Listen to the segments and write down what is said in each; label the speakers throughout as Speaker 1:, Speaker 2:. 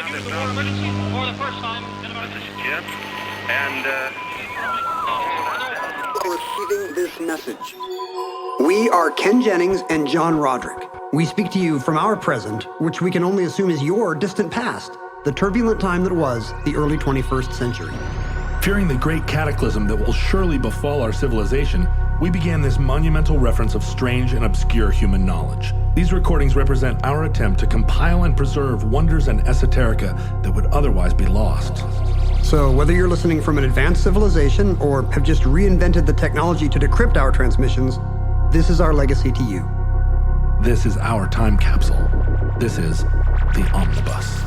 Speaker 1: use the word emergency for the first time in about...
Speaker 2: This is Jim, and,
Speaker 3: Receiving this message. We are Ken Jennings and John Roderick. We speak to you from our present, which we can only assume is your distant past, the turbulent time that was the early 21st century.
Speaker 4: Fearing the great cataclysm that will surely befall our civilization, we began this monumental reference of strange and obscure human knowledge. These recordings represent our attempt to compile and preserve wonders and esoterica that would otherwise be lost.
Speaker 3: So whether you're listening from an advanced civilization or have just reinvented the technology to decrypt our transmissions, this is our legacy to you.
Speaker 4: This is our time capsule. This is the Omnibus.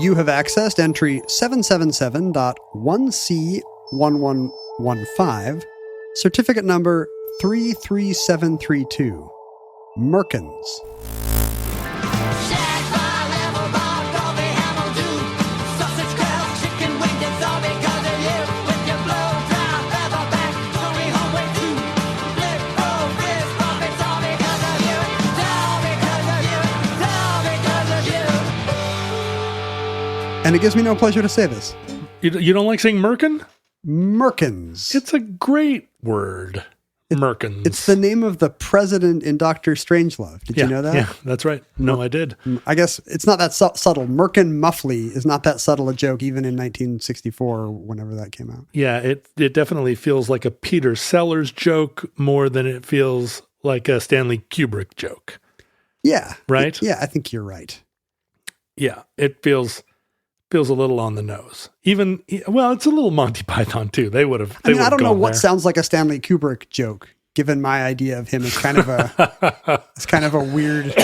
Speaker 3: You have accessed entry 777.1C1115, certificate number 33732, Merkins. And it gives me no pleasure to say this.
Speaker 4: You don't like saying Merkin?
Speaker 3: Merkins.
Speaker 4: It's a great word. Merkins.
Speaker 3: It's the name of the president in Dr. Strangelove. Did you know that?
Speaker 4: Yeah, that's right. No, I did.
Speaker 3: I guess it's not that subtle. Merkin Muffley is not that subtle a joke, even in 1964 or whenever that came out.
Speaker 4: Yeah, it definitely feels like a Peter Sellers joke more than it feels like a Stanley Kubrick joke.
Speaker 3: Yeah.
Speaker 4: Right?
Speaker 3: Yeah, I think you're right.
Speaker 4: Yeah, it feels a little on the nose. Even, well, it's a little Monty Python too. They would have.
Speaker 3: I don't know what sounds like a Stanley Kubrick joke, given my idea of him as kind of a, weird,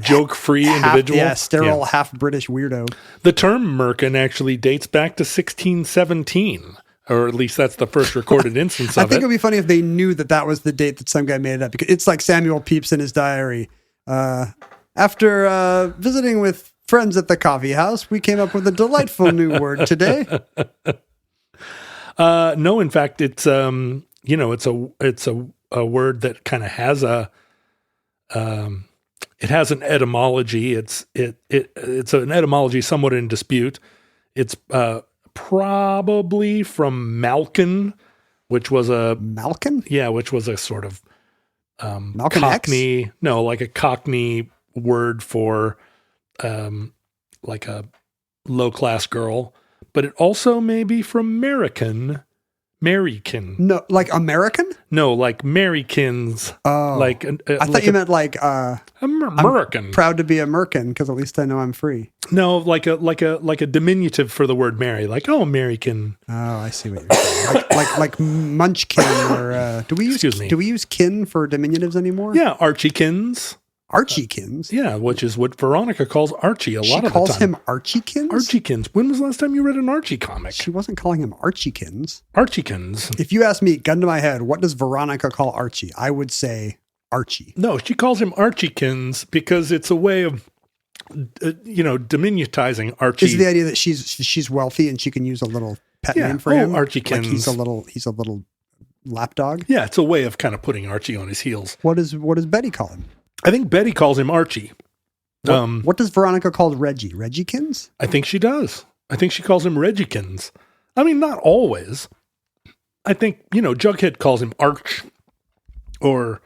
Speaker 4: joke-free individual.
Speaker 3: Yeah, sterile, half British weirdo.
Speaker 4: The term Merkin actually dates back to 1617, or at least that's the first recorded instance of it.
Speaker 3: I think it would be funny if they knew that was the date that some guy made it up, because it's like Samuel Pepys in his diary. After visiting with friends at the coffee house, we came up with a delightful new word today.
Speaker 4: No, in fact, it's it's a word that kind of has it has an etymology. It's an etymology somewhat in dispute. It's probably from Malkin, which was a
Speaker 3: Malkin?
Speaker 4: Yeah, which was a sort of
Speaker 3: Malcolm
Speaker 4: Cockney.
Speaker 3: X?
Speaker 4: No, like a Cockney word for like a low-class girl, but it also may be from American.
Speaker 3: No, like American?
Speaker 4: No, like Merkins.
Speaker 3: Oh,
Speaker 4: like
Speaker 3: I thought you meant like
Speaker 4: American.
Speaker 3: I'm proud to be American because at least I know I'm free.
Speaker 4: No, like a diminutive for the word Mary, like American.
Speaker 3: Oh, I see what you're saying. like Munchkin or do we use kin for diminutives anymore?
Speaker 4: Yeah, Archiekins.
Speaker 3: Archiekins?
Speaker 4: Yeah, which is what Veronica calls Archie a lot of the time.
Speaker 3: She calls him Archiekins?
Speaker 4: Archiekins. When was the last time you read an Archie comic?
Speaker 3: She wasn't calling him Archiekins.
Speaker 4: Archiekins.
Speaker 3: If you ask me, gun to my head, what does Veronica call Archie? I would say Archie.
Speaker 4: No, she calls him Archiekins because it's a way of, diminutizing Archie.
Speaker 3: Is the idea that she's wealthy and she can use a little pet name for him?
Speaker 4: Archiekins.
Speaker 3: Like he's a little lapdog?
Speaker 4: Yeah, it's a way of kind of putting Archie on his heels.
Speaker 3: What does Betty call him?
Speaker 4: I think Betty calls him Archie.
Speaker 3: What does Veronica call Reggie? Regiekins?
Speaker 4: I think she does. I think she calls him Regiekins. I mean, not always. I think, Jughead calls him Arch or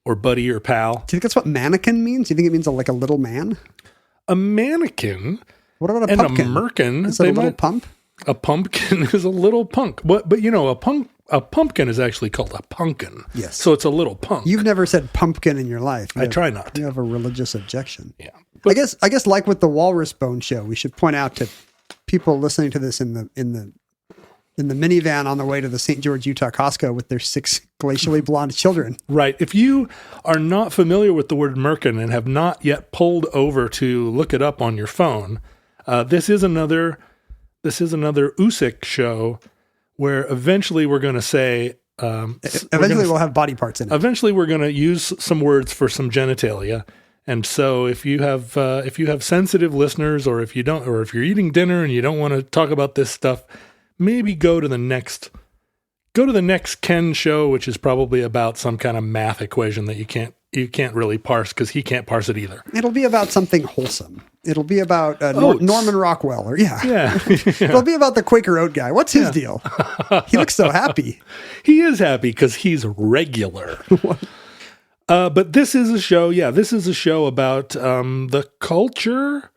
Speaker 4: buddy or pal.
Speaker 3: Do you think that's what mannequin means? Do you think it means like a little man?
Speaker 4: A mannequin?
Speaker 3: What about a
Speaker 4: and
Speaker 3: pumpkin?
Speaker 4: A merkin?
Speaker 3: Is it a little pump?
Speaker 4: A pumpkin is a little punk. But a pumpkin is actually called a pumpkin.
Speaker 3: Yes.
Speaker 4: So it's a little punk.
Speaker 3: You've never said pumpkin in your life.
Speaker 4: I try not to.
Speaker 3: You have a religious objection.
Speaker 4: Yeah.
Speaker 3: But I guess like with the Walrus Bone show, we should point out to people listening to this in the minivan on the way to the St. George, Utah Costco with their 6 glacially blonde children.
Speaker 4: Right. If you are not familiar with the word merkin and have not yet pulled over to look it up on your phone, this is another Usyk show where eventually we're going to say,
Speaker 5: eventually we'll have body parts in it.
Speaker 4: Eventually we're going to use some words for some genitalia. And so if you have sensitive listeners, or if you don't, or if you're eating dinner and you don't want to talk about this stuff, maybe go to the next Ken show, which is probably about some kind of math equation that you can't really parse, because he can't parse it either.
Speaker 5: It'll be about something wholesome. It'll be about Norman Rockwell, or yeah. It'll be about the Quaker Oat guy. What's his deal? He looks so happy.
Speaker 4: He is happy because he's regular. But this is a show. Yeah, this is a show about the culture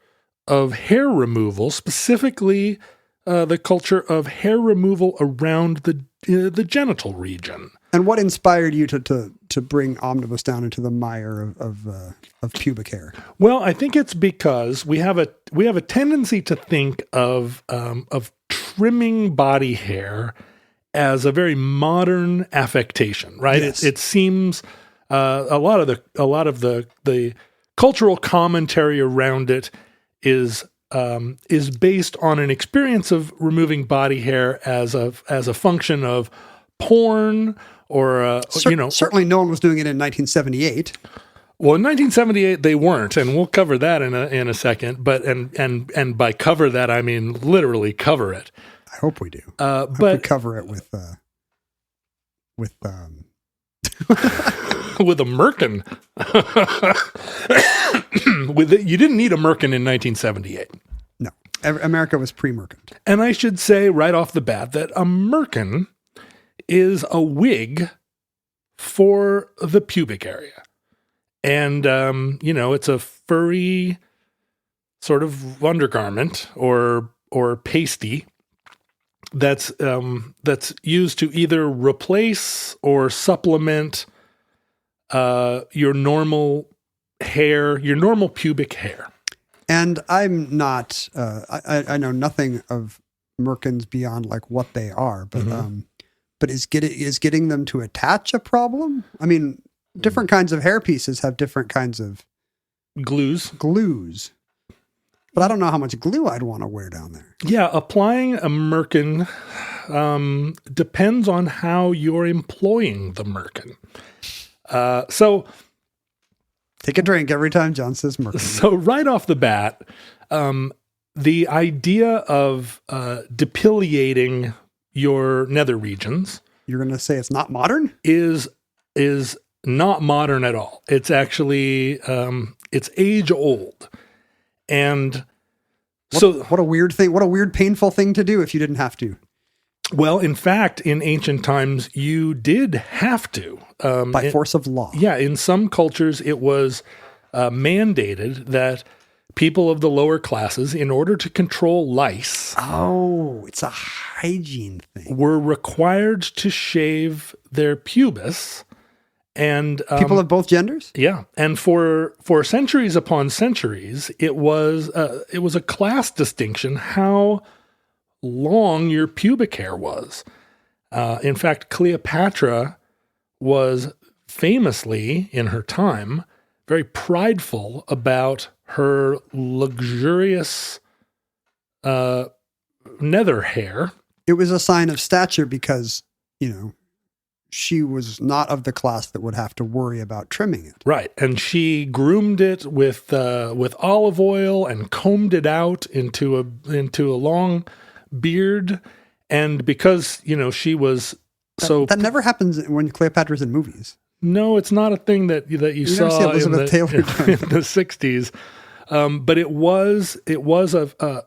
Speaker 4: of hair removal, specifically the culture of hair removal around the genital region.
Speaker 5: And what inspired you to bring Omnibus down into the mire of pubic hair?
Speaker 4: Well, I think it's because we have a tendency to think of trimming body hair as a very modern affectation, right?
Speaker 5: Yes.
Speaker 4: It seems a lot of the cultural commentary around it is based on an experience of removing body hair as a function of porn, or
Speaker 5: certainly no one was doing it in 1978.
Speaker 4: Well, in 1978 they weren't, and we'll cover that in a second. But and by cover that I mean literally cover it.
Speaker 5: I hope we do.
Speaker 4: But
Speaker 5: we cover it with
Speaker 4: with a Merkin. You didn't need a Merkin in 1978.
Speaker 5: No, America was pre-Merkin.
Speaker 4: And I should say right off the bat that a Merkin is a wig for the pubic area. And, it's a furry sort of undergarment or pasty that's used to either replace or supplement your normal hair, your normal pubic hair.
Speaker 5: And I'm not, I know nothing of Merkins beyond like what they are, but but is getting them to attach a problem? I mean, different kinds of hair pieces have different kinds of
Speaker 4: glues.
Speaker 5: But I don't know how much glue I'd want to wear down there.
Speaker 4: Yeah, applying a Merkin depends on how you're employing the Merkin. So
Speaker 5: take a drink every time John says Merkin.
Speaker 4: So right off the bat, the idea of depilating your nether regions,
Speaker 5: you're going to say it's not modern?
Speaker 4: Is not modern at all. It's actually it's age old. And
Speaker 5: what a weird thing. What a weird, painful thing to do if you didn't have to.
Speaker 4: Well, in fact, in ancient times, you did have to.
Speaker 5: By force of law.
Speaker 4: Yeah, in some cultures, it was mandated that people of the lower classes, in order to control lice...
Speaker 5: Oh, it's a hygiene thing.
Speaker 4: ...were required to shave their pubis. And
Speaker 5: people of both genders?
Speaker 4: Yeah. And for centuries upon centuries, it was a class distinction how long your pubic hair was. In fact, Cleopatra was famously, in her time, very prideful about her luxurious nether hair.
Speaker 5: It was a sign of stature because, she was not of the class that would have to worry about trimming it.
Speaker 4: Right. And she groomed it with olive oil and combed it out into a long beard. And because, she was
Speaker 5: that never happens when Cleopatra's in movies.
Speaker 4: No, it's not a thing that you saw
Speaker 5: see Elizabeth Taylor
Speaker 4: in the 60s. But it was a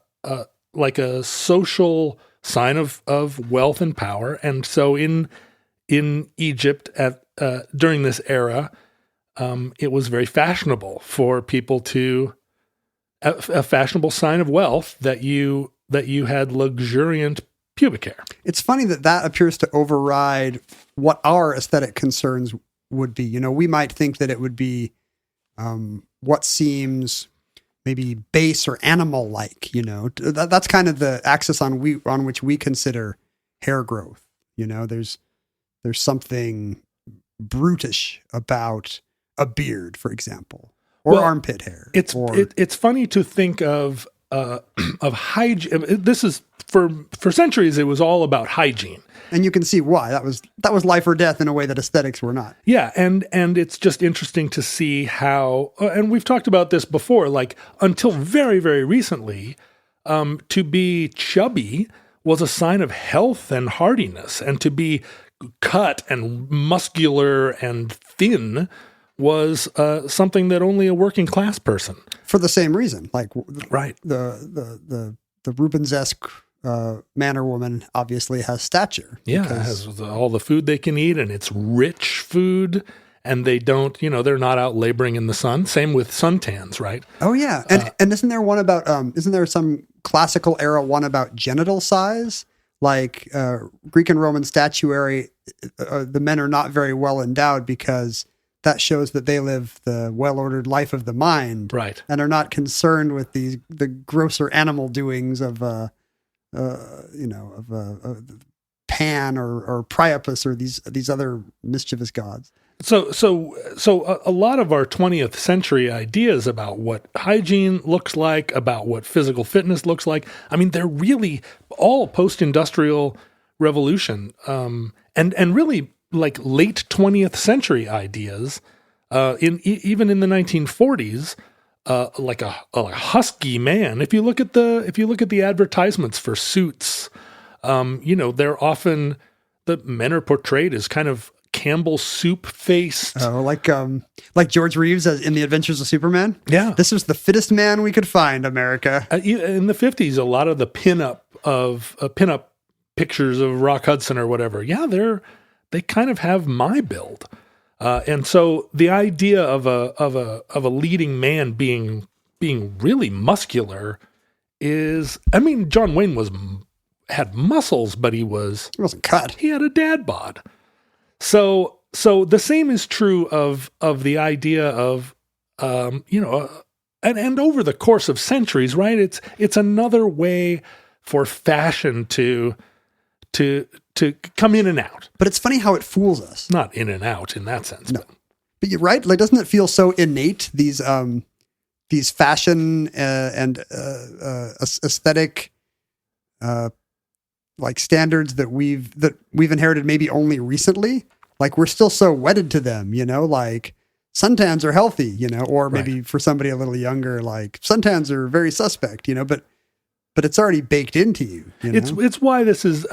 Speaker 4: like a social sign of wealth and power. And so in Egypt during this era, it was very fashionable for people to a fashionable sign of wealth that you had luxuriant pubic hair.
Speaker 5: It's funny that appears to override what our aesthetic concerns would be. We might think that it would be what seems maybe base or animal-like. That's kind of the axis on which we consider hair growth. There's something brutish about a beard, for example, or armpit hair.
Speaker 4: It's funny to think of hygiene. This is for centuries, it was all about hygiene.
Speaker 5: And you can see why. That was life or death in a way that aesthetics were not.
Speaker 4: Yeah, and it's just interesting to see how, and we've talked about this before, like until very, very recently, to be chubby was a sign of health and hardiness, and to be cut and muscular and thin was something that only a working class person.
Speaker 5: For the same reason, like
Speaker 4: right.
Speaker 5: The Rubens-esque man or woman obviously has stature.
Speaker 4: Yeah, it has all the food they can eat, and it's rich food, and they don't, they're not out laboring in the sun. Same with suntans, right?
Speaker 5: Oh yeah, and isn't there one about isn't there some classical era one about genital size? Like Greek and Roman statuary, the men are not very well endowed because that shows that they live the well-ordered life of the mind,
Speaker 4: right? And
Speaker 5: are not concerned with the grosser animal doings of Pan or Priapus or these other mischievous gods.
Speaker 4: So a lot of our 20th century ideas about what hygiene looks like, about what physical fitness looks like, I mean, they're really all post-industrial revolution, and really like late 20th century ideas. Even in the 1940s, like a husky man. If you look at the advertisements for suits, they're often, the men are portrayed as kind of Campbell soup faced.
Speaker 5: Oh, like George Reeves in The Adventures of Superman.
Speaker 4: Yeah, this
Speaker 5: was the fittest man we could find, America.
Speaker 4: In the 50s, a lot of the pinup pictures of Rock Hudson or whatever. Yeah, they kind of have my build. And so the idea of a leading man being really muscular is, I mean, John Wayne had muscles, but he
Speaker 5: wasn't cut.
Speaker 4: He had a dad bod. So the same is true of the idea of, and over the course of centuries, right? It's another way for fashion to come in and out.
Speaker 5: But it's funny how it fools us.
Speaker 4: Not in and out in that sense.
Speaker 5: No. But you're right. Like, doesn't it feel so innate, these fashion and aesthetic like standards that we've inherited maybe only recently? Like, we're still so wedded to them, like suntans are healthy, or maybe right. For somebody a little younger, like suntans are very suspect, but it's already baked into you.
Speaker 4: It's why this is.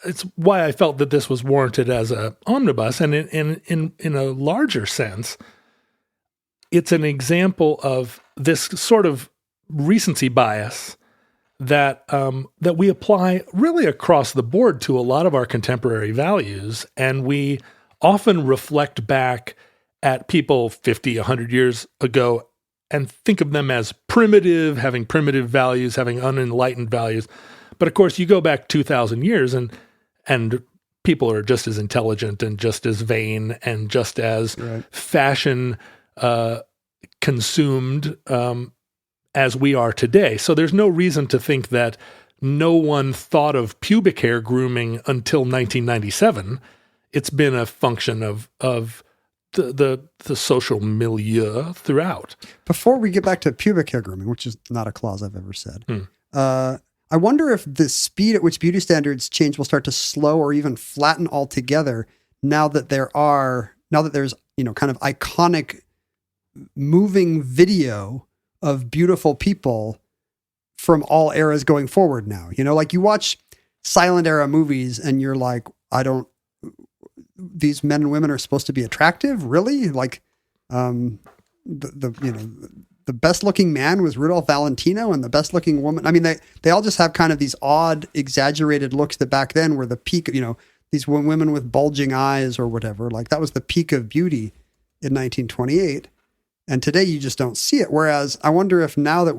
Speaker 4: It's why I felt that this was warranted as a omnibus, and in a larger sense, it's an example of this sort of recency bias that we apply really across the board to a lot of our contemporary values, and we often reflect back at people 50, 100 years ago and think of them as primitive, having primitive values, having unenlightened values. But of course, you go back 2,000 years and people are just as intelligent and just as vain and just as right. fashion consumed as we are today. So there's no reason to think that no one thought of pubic hair grooming until 1997. It's been a function of the social milieu throughout.
Speaker 5: Before we get back to pubic hair grooming, which is not a clause I've ever said, I wonder if the speed at which beauty standards change will start to slow or even flatten altogether now that there's kind of iconic moving video of beautiful people from all eras going forward now. Like you watch silent era movies and you're like, these men and women are supposed to be attractive, really? Like, the best looking man was Rudolph Valentino, and the best looking woman. I mean, they all just have kind of these odd, exaggerated looks that back then were the peak. These women with bulging eyes or whatever. Like that was the peak of beauty in 1928, and today you just don't see it. Whereas I wonder if now that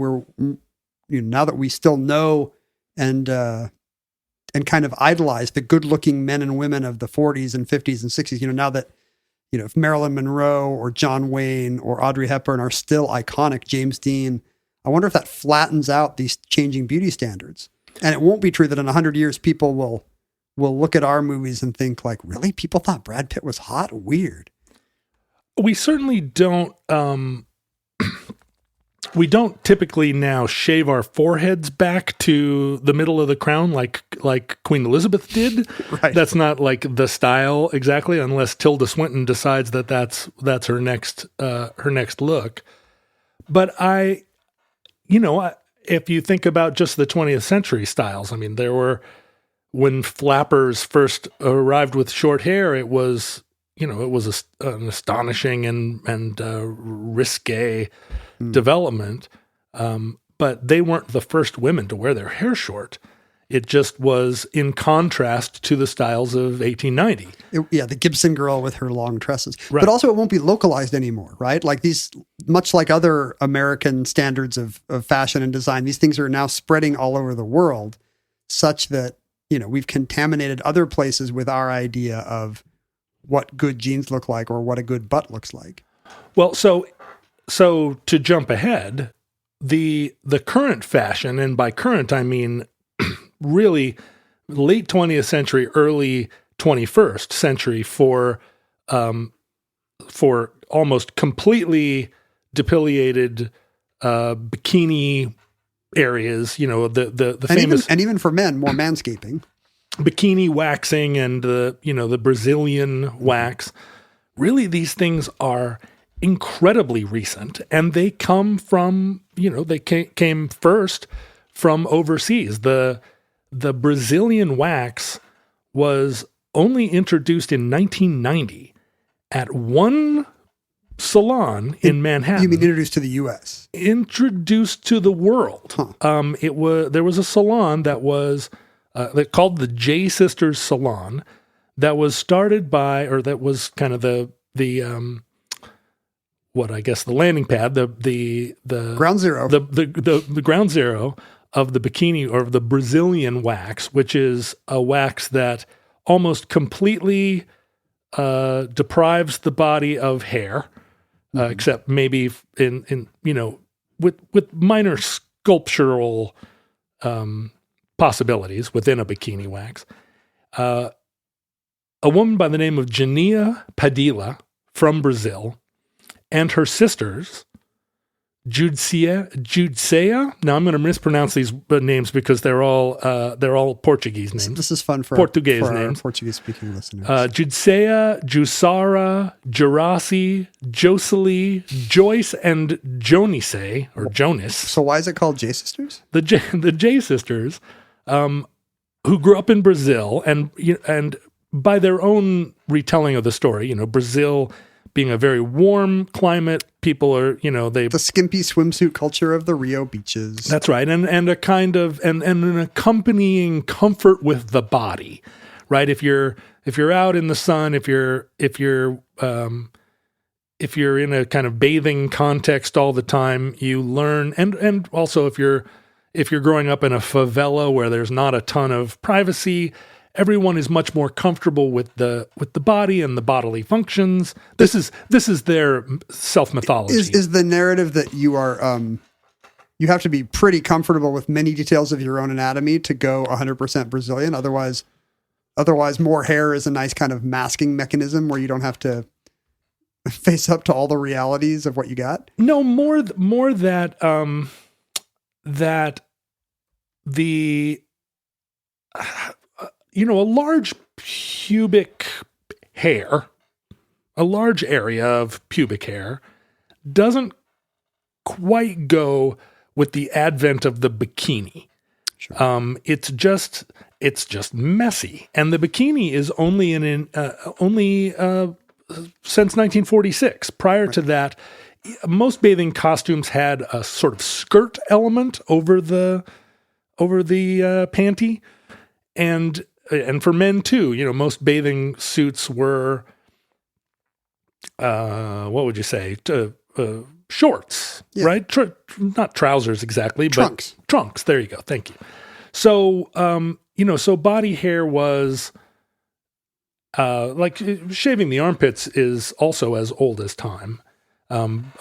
Speaker 5: now that we still know and kind of idolize the good-looking men and women of the 40s and 50s and 60s. Now that, if Marilyn Monroe or John Wayne or Audrey Hepburn are still iconic, James Dean, I wonder if that flattens out these changing beauty standards. And it won't be true that in 100 years people will look at our movies and think like, really? People thought Brad Pitt was hot? Weird.
Speaker 4: We certainly don't. we don't typically now shave our foreheads back to the middle of the crown like Queen Elizabeth did.
Speaker 5: Right.
Speaker 4: That's not like the style exactly, unless Tilda Swinton decides that that's her next look. But if you think about just the 20th century styles, I mean, there were, when flappers first arrived with short hair, it was an astonishing and risque development. But they weren't the first women to wear their hair short. It just was in contrast to the styles of 1890.
Speaker 5: The Gibson girl with her long tresses.
Speaker 4: Right.
Speaker 5: But also it won't be localized anymore, right? Like these, much like other American standards of fashion and design, these things are now spreading all over the world such that, we've contaminated other places with our idea of what good jeans look like or what a good butt looks like. Well,
Speaker 4: so to jump ahead, the current fashion, and by current I mean really late 20th century, early 21st century, for almost completely depilated bikini areas, the famous,
Speaker 5: and even for men, more manscaping,
Speaker 4: bikini waxing, and the Brazilian wax. Really, these things are incredibly recent, and they come from, they came first from overseas. The Brazilian wax was only introduced in 1990 at one salon in Manhattan.
Speaker 5: You mean introduced to the U.S.?
Speaker 4: Introduced to the world.
Speaker 5: Huh.
Speaker 4: There was a salon that was called the J Sisters Salon, that was started by, or that was kind of the landing pad, the
Speaker 5: ground zero,
Speaker 4: the ground zero of the bikini, or the Brazilian wax, which is a wax that almost completely deprives the body of hair, except maybe in with minor sculptural possibilities within a bikini wax. A woman by the name of Jania Padilla from Brazil, and her sisters, Judseia. Now I'm going to mispronounce these names because they're all Portuguese names.
Speaker 5: This is fun for
Speaker 4: Portuguese
Speaker 5: our
Speaker 4: names.
Speaker 5: Portuguese speaking listeners.
Speaker 4: Judseia, Jusara, Jurasi, Jocely, Joyce, and Jonice, or Jonas.
Speaker 5: So why is it called J Sisters?
Speaker 4: The J Sisters, who grew up in Brazil, and by their own retelling of the story, Brazil being a very warm climate, people are, the
Speaker 5: skimpy swimsuit culture of the Rio beaches.
Speaker 4: That's right. And a kind of, and an accompanying comfort with the body, right? If you're out in the sun, if you're in a kind of bathing context all the time, you learn, and also if you're growing up in a favela where there's not a ton of privacy, everyone is much more comfortable with the body and the bodily functions. This is their self-mythology.
Speaker 5: Is the narrative that you are you have to be pretty comfortable with many details of your own anatomy to go 100% Brazilian. Otherwise more hair is a nice kind of masking mechanism where you don't have to face up to all the realities of what you got.
Speaker 4: No, more that that the a large pubic hair, a large area of pubic hair, doesn't quite go with the advent of the bikini. Sure. It's just messy, and the bikini is only since 1946. Prior to that, most bathing costumes had a sort of skirt element over the panty, and for men too, most bathing suits were, what would you say, shorts, yeah. Right? Not trousers exactly,
Speaker 5: trunks.
Speaker 4: But trunks. There you go. Thank you. So, so body hair was, like shaving the armpits is also as old as time.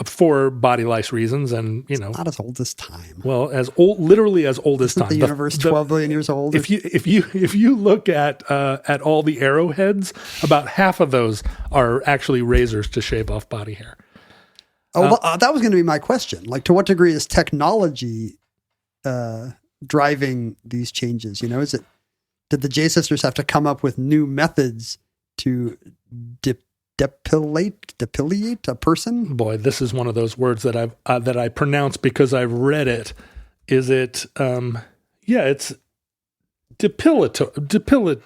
Speaker 4: For body lice reasons, and
Speaker 5: it's not as old as time.
Speaker 4: Well, literally as old as time.
Speaker 5: The universe 12 billion years old.
Speaker 4: If you look at all the arrowheads, about half of those are actually razors to shave off body hair.
Speaker 5: That was going to be my question. Like, to what degree is technology driving these changes? You know, did the J sisters have to come up with new methods to depilate a person?
Speaker 4: Boy, this is one of those words that I pronounce because I've read it. Is it? It's depilatory.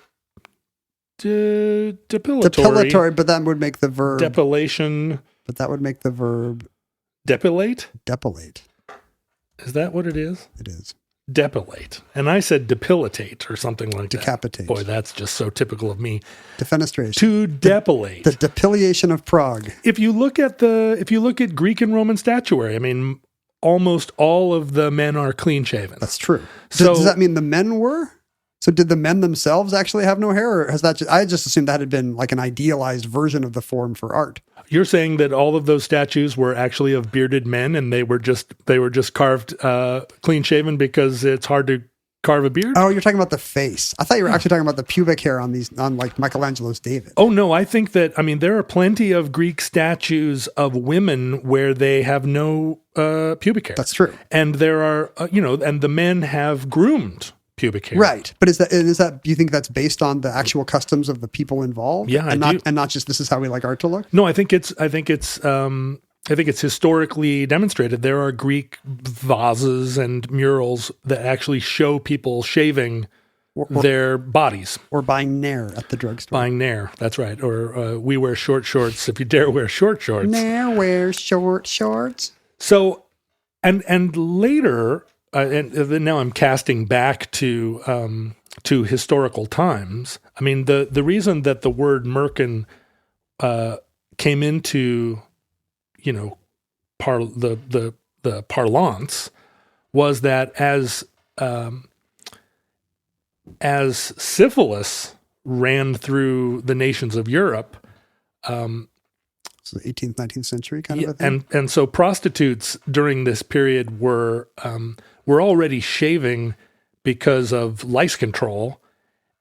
Speaker 5: Depilatory, but that would make the verb
Speaker 4: depilation.
Speaker 5: But that would make the verb
Speaker 4: depilate.
Speaker 5: Depilate.
Speaker 4: Is that what it is?
Speaker 5: It is.
Speaker 4: Depilate. And I said depilitate or something like
Speaker 5: Decapitate.
Speaker 4: that. Boy, that's just so typical of me.
Speaker 5: Defenestration.
Speaker 4: To depilate.
Speaker 5: The depilation of Prague.
Speaker 4: If you look at Greek and Roman statuary, I mean, almost all of the men are clean shaven.
Speaker 5: That's true.
Speaker 4: So,
Speaker 5: does that mean the men were? So did the men themselves actually have no hair, or has that I just assumed that had been like an idealized version of the form for art?
Speaker 4: You're saying that all of those statues were actually of bearded men, and they were just carved clean shaven because it's hard to carve a beard?
Speaker 5: Oh, you're talking about the face. I thought you were actually talking about the pubic hair on like Michelangelo's David.
Speaker 4: Oh no, I think that there are plenty of Greek statues of women where they have no pubic hair.
Speaker 5: That's true.
Speaker 4: And there are and the men have groomed pubic hair.
Speaker 5: Right. But is that do you think that's based on the actual customs of the people involved?
Speaker 4: Yeah,
Speaker 5: and
Speaker 4: I do.
Speaker 5: And not just this is how we like art to look?
Speaker 4: No, I think it's historically demonstrated. There are Greek vases and murals that actually show people shaving their bodies.
Speaker 5: Or buying Nair at the drugstore.
Speaker 4: Buying Nair, that's right. Or we wear short shorts if you dare wear short shorts.
Speaker 5: Nair wears short shorts.
Speaker 4: So, and later, and then now I'm casting back to historical times. I mean, the reason that the word merkin came into the parlance was that as syphilis ran through the nations of Europe,
Speaker 5: so the 18th, 19th century kind of a thing?
Speaker 4: And so prostitutes during this period were already shaving because of lice control.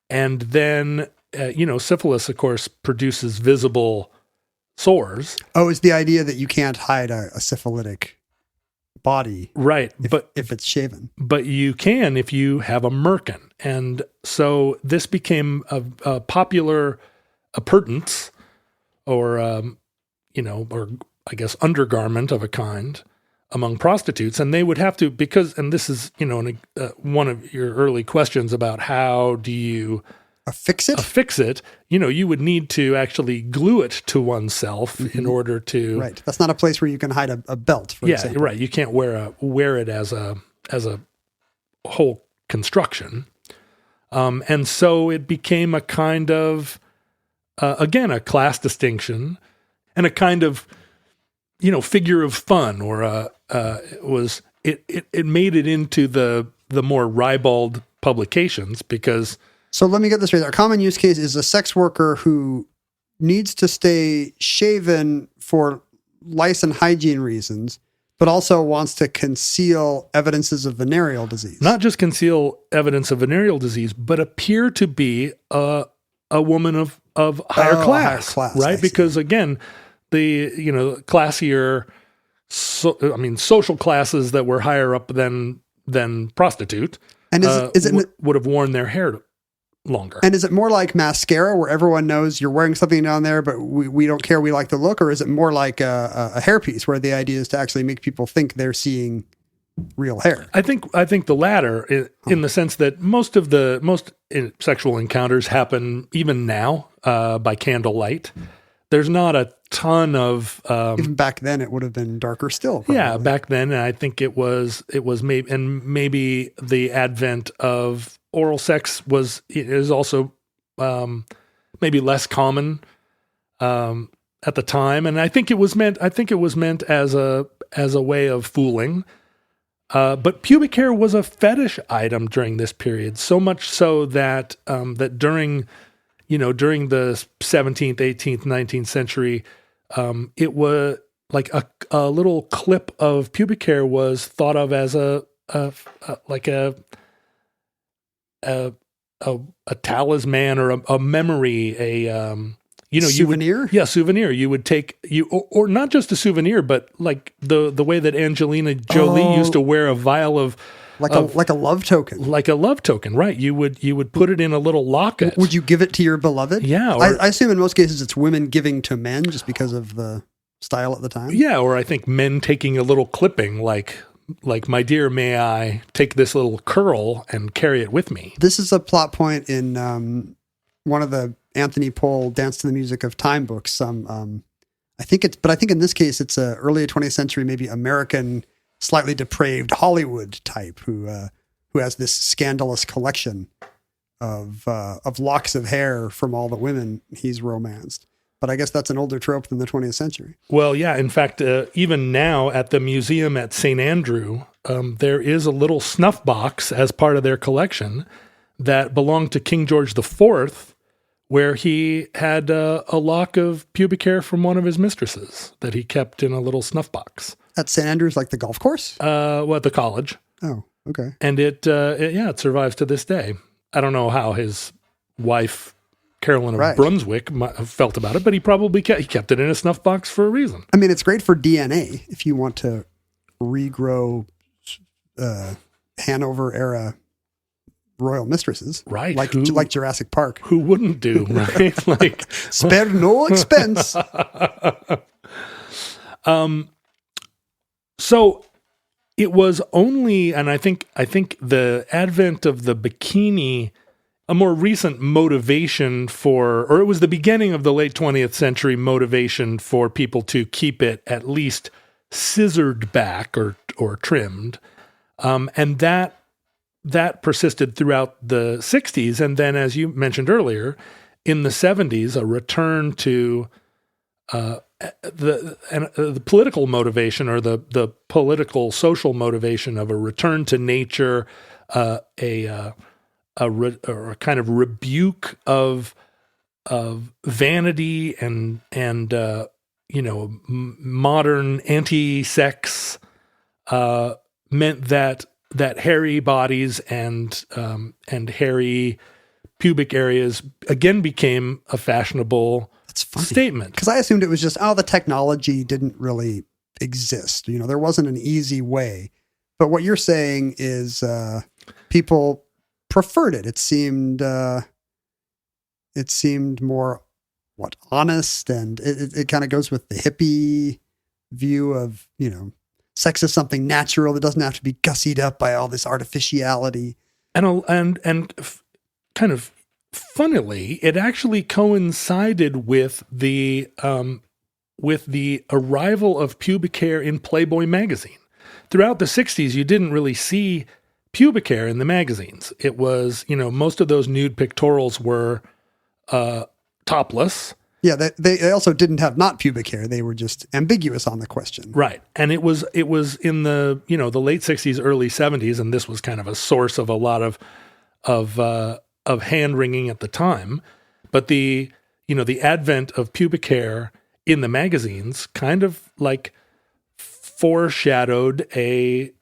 Speaker 4: And then, syphilis, of course, produces visible sores.
Speaker 5: Oh, it's the idea that you can't hide a syphilitic body.
Speaker 4: Right.
Speaker 5: If it's shaven. But
Speaker 4: you can if you have a merkin. And so this became a popular appurtenance or I guess undergarment of a kind among prostitutes. And they would have to, and this is, one of your early questions about how do you
Speaker 5: affix it,
Speaker 4: you would need to actually glue it to oneself in order to.
Speaker 5: Right. That's not a place where you can hide a belt, for example.
Speaker 4: Right. You can't wear it as a whole construction. And so it became a kind of, again, a class distinction and a kind of, figure of fun, or it made it into the more ribald publications because.
Speaker 5: So let me get this straight. Our common use case is a sex worker who needs to stay shaven for lice and hygiene reasons, but also wants to conceal evidences of venereal disease.
Speaker 4: Not just conceal evidence of venereal disease, but appear to be a woman of higher class, right? Because again, the classier, social classes that were higher up than prostitute,
Speaker 5: and
Speaker 4: would have worn their hair longer.
Speaker 5: And is it more like mascara, where everyone knows you're wearing something down there, but we don't care, we like the look, or is it more like a hairpiece, where the idea is to actually make people think they're seeing real hair?
Speaker 4: I think the latter, in the sense that most sexual encounters happen even now by candlelight. There's not a ton of
Speaker 5: even back then it would have been darker still. Probably.
Speaker 4: Yeah, back then, and I think it was maybe the advent of oral sex is also maybe less common at the time, and I think it was meant as a way of fooling. But pubic hair was a fetish item during this period, so much so that that during the 17th, 18th, 19th century, it was like a little clip of pubic hair was thought of as a talisman or a memory,
Speaker 5: Souvenir?
Speaker 4: Souvenir. You would take or not just a souvenir, but like the way that Angelina Jolie used to wear a vial of
Speaker 5: like a love token.
Speaker 4: Like a love token, right? You would put it in a little locket.
Speaker 5: Would you give it to your beloved?
Speaker 4: Yeah.
Speaker 5: I assume in most cases it's women giving to men just because of the style at the time.
Speaker 4: Yeah, or I think men taking a little clipping like, my dear, may I take this little curl and carry it with me?
Speaker 5: This is a plot point in one of the Anthony Pohl Dance to the Music of Time books. I think in this case it's a early 20th century, maybe American, slightly depraved Hollywood type who has this scandalous collection of locks of hair from all the women he's romanced. But I guess that's an older trope than the 20th century.
Speaker 4: Well, yeah. In fact, even now at the museum at St. Andrew, there is a little snuff box as part of their collection that belonged to King George IV, where he had a lock of pubic hair from one of his mistresses that he kept in a little snuff box.
Speaker 5: At St. Andrews, like the golf course?
Speaker 4: At the college.
Speaker 5: Oh, okay.
Speaker 4: And it survives to this day. I don't know how his wife, Carolyn of Brunswick, felt about it, but he probably kept it in a snuff box for a reason.
Speaker 5: I mean, it's great for DNA if you want to regrow Hanover era royal mistresses,
Speaker 4: right?
Speaker 5: Like Jurassic Park.
Speaker 4: Who wouldn't do, right? Like
Speaker 5: spare no expense.
Speaker 4: So it was only, and I think the advent of the bikini, a more recent motivation or it was the beginning of the late 20th century motivation for people to keep it at least scissored back or trimmed. And that persisted throughout the 60s. And then, as you mentioned earlier, in the 70s, a return to the political motivation or the political social motivation of a return to nature, a kind of rebuke of vanity and modern anti-sex meant that hairy bodies and hairy pubic areas again became a fashionable statement.
Speaker 5: Because I assumed it was just, the technology didn't really exist. There wasn't an easy way. But what you're saying is people preferred it. It seemed more honest, and it kind of goes with the hippie view of sex is something natural that doesn't have to be gussied up by all this artificiality.
Speaker 4: And kind of funnily, it actually coincided with the arrival of pubic hair in Playboy magazine. Throughout the 60s, you didn't really see pubic hair in the magazines. It was, most of those nude pictorials were topless.
Speaker 5: Yeah, they also didn't have not pubic hair. They were just ambiguous on the question.
Speaker 4: Right. And it was in the, the late 60s, early 70s, and this was kind of a source of a lot of hand-wringing at the time. But the advent of pubic hair in the magazines kind of like foreshadowed a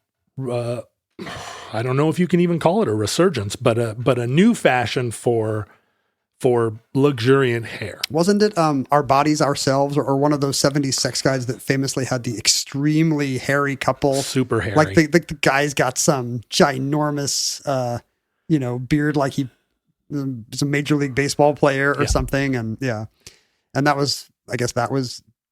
Speaker 4: I don't know if you can even call it a resurgence, but a new fashion for luxuriant hair.
Speaker 5: Wasn't it Our Bodies, Ourselves, or one of those 70s sex guides that famously had the extremely hairy couple?
Speaker 4: Super hairy.
Speaker 5: Like the guy's got some ginormous, beard like he was a Major League Baseball player or something. And and that was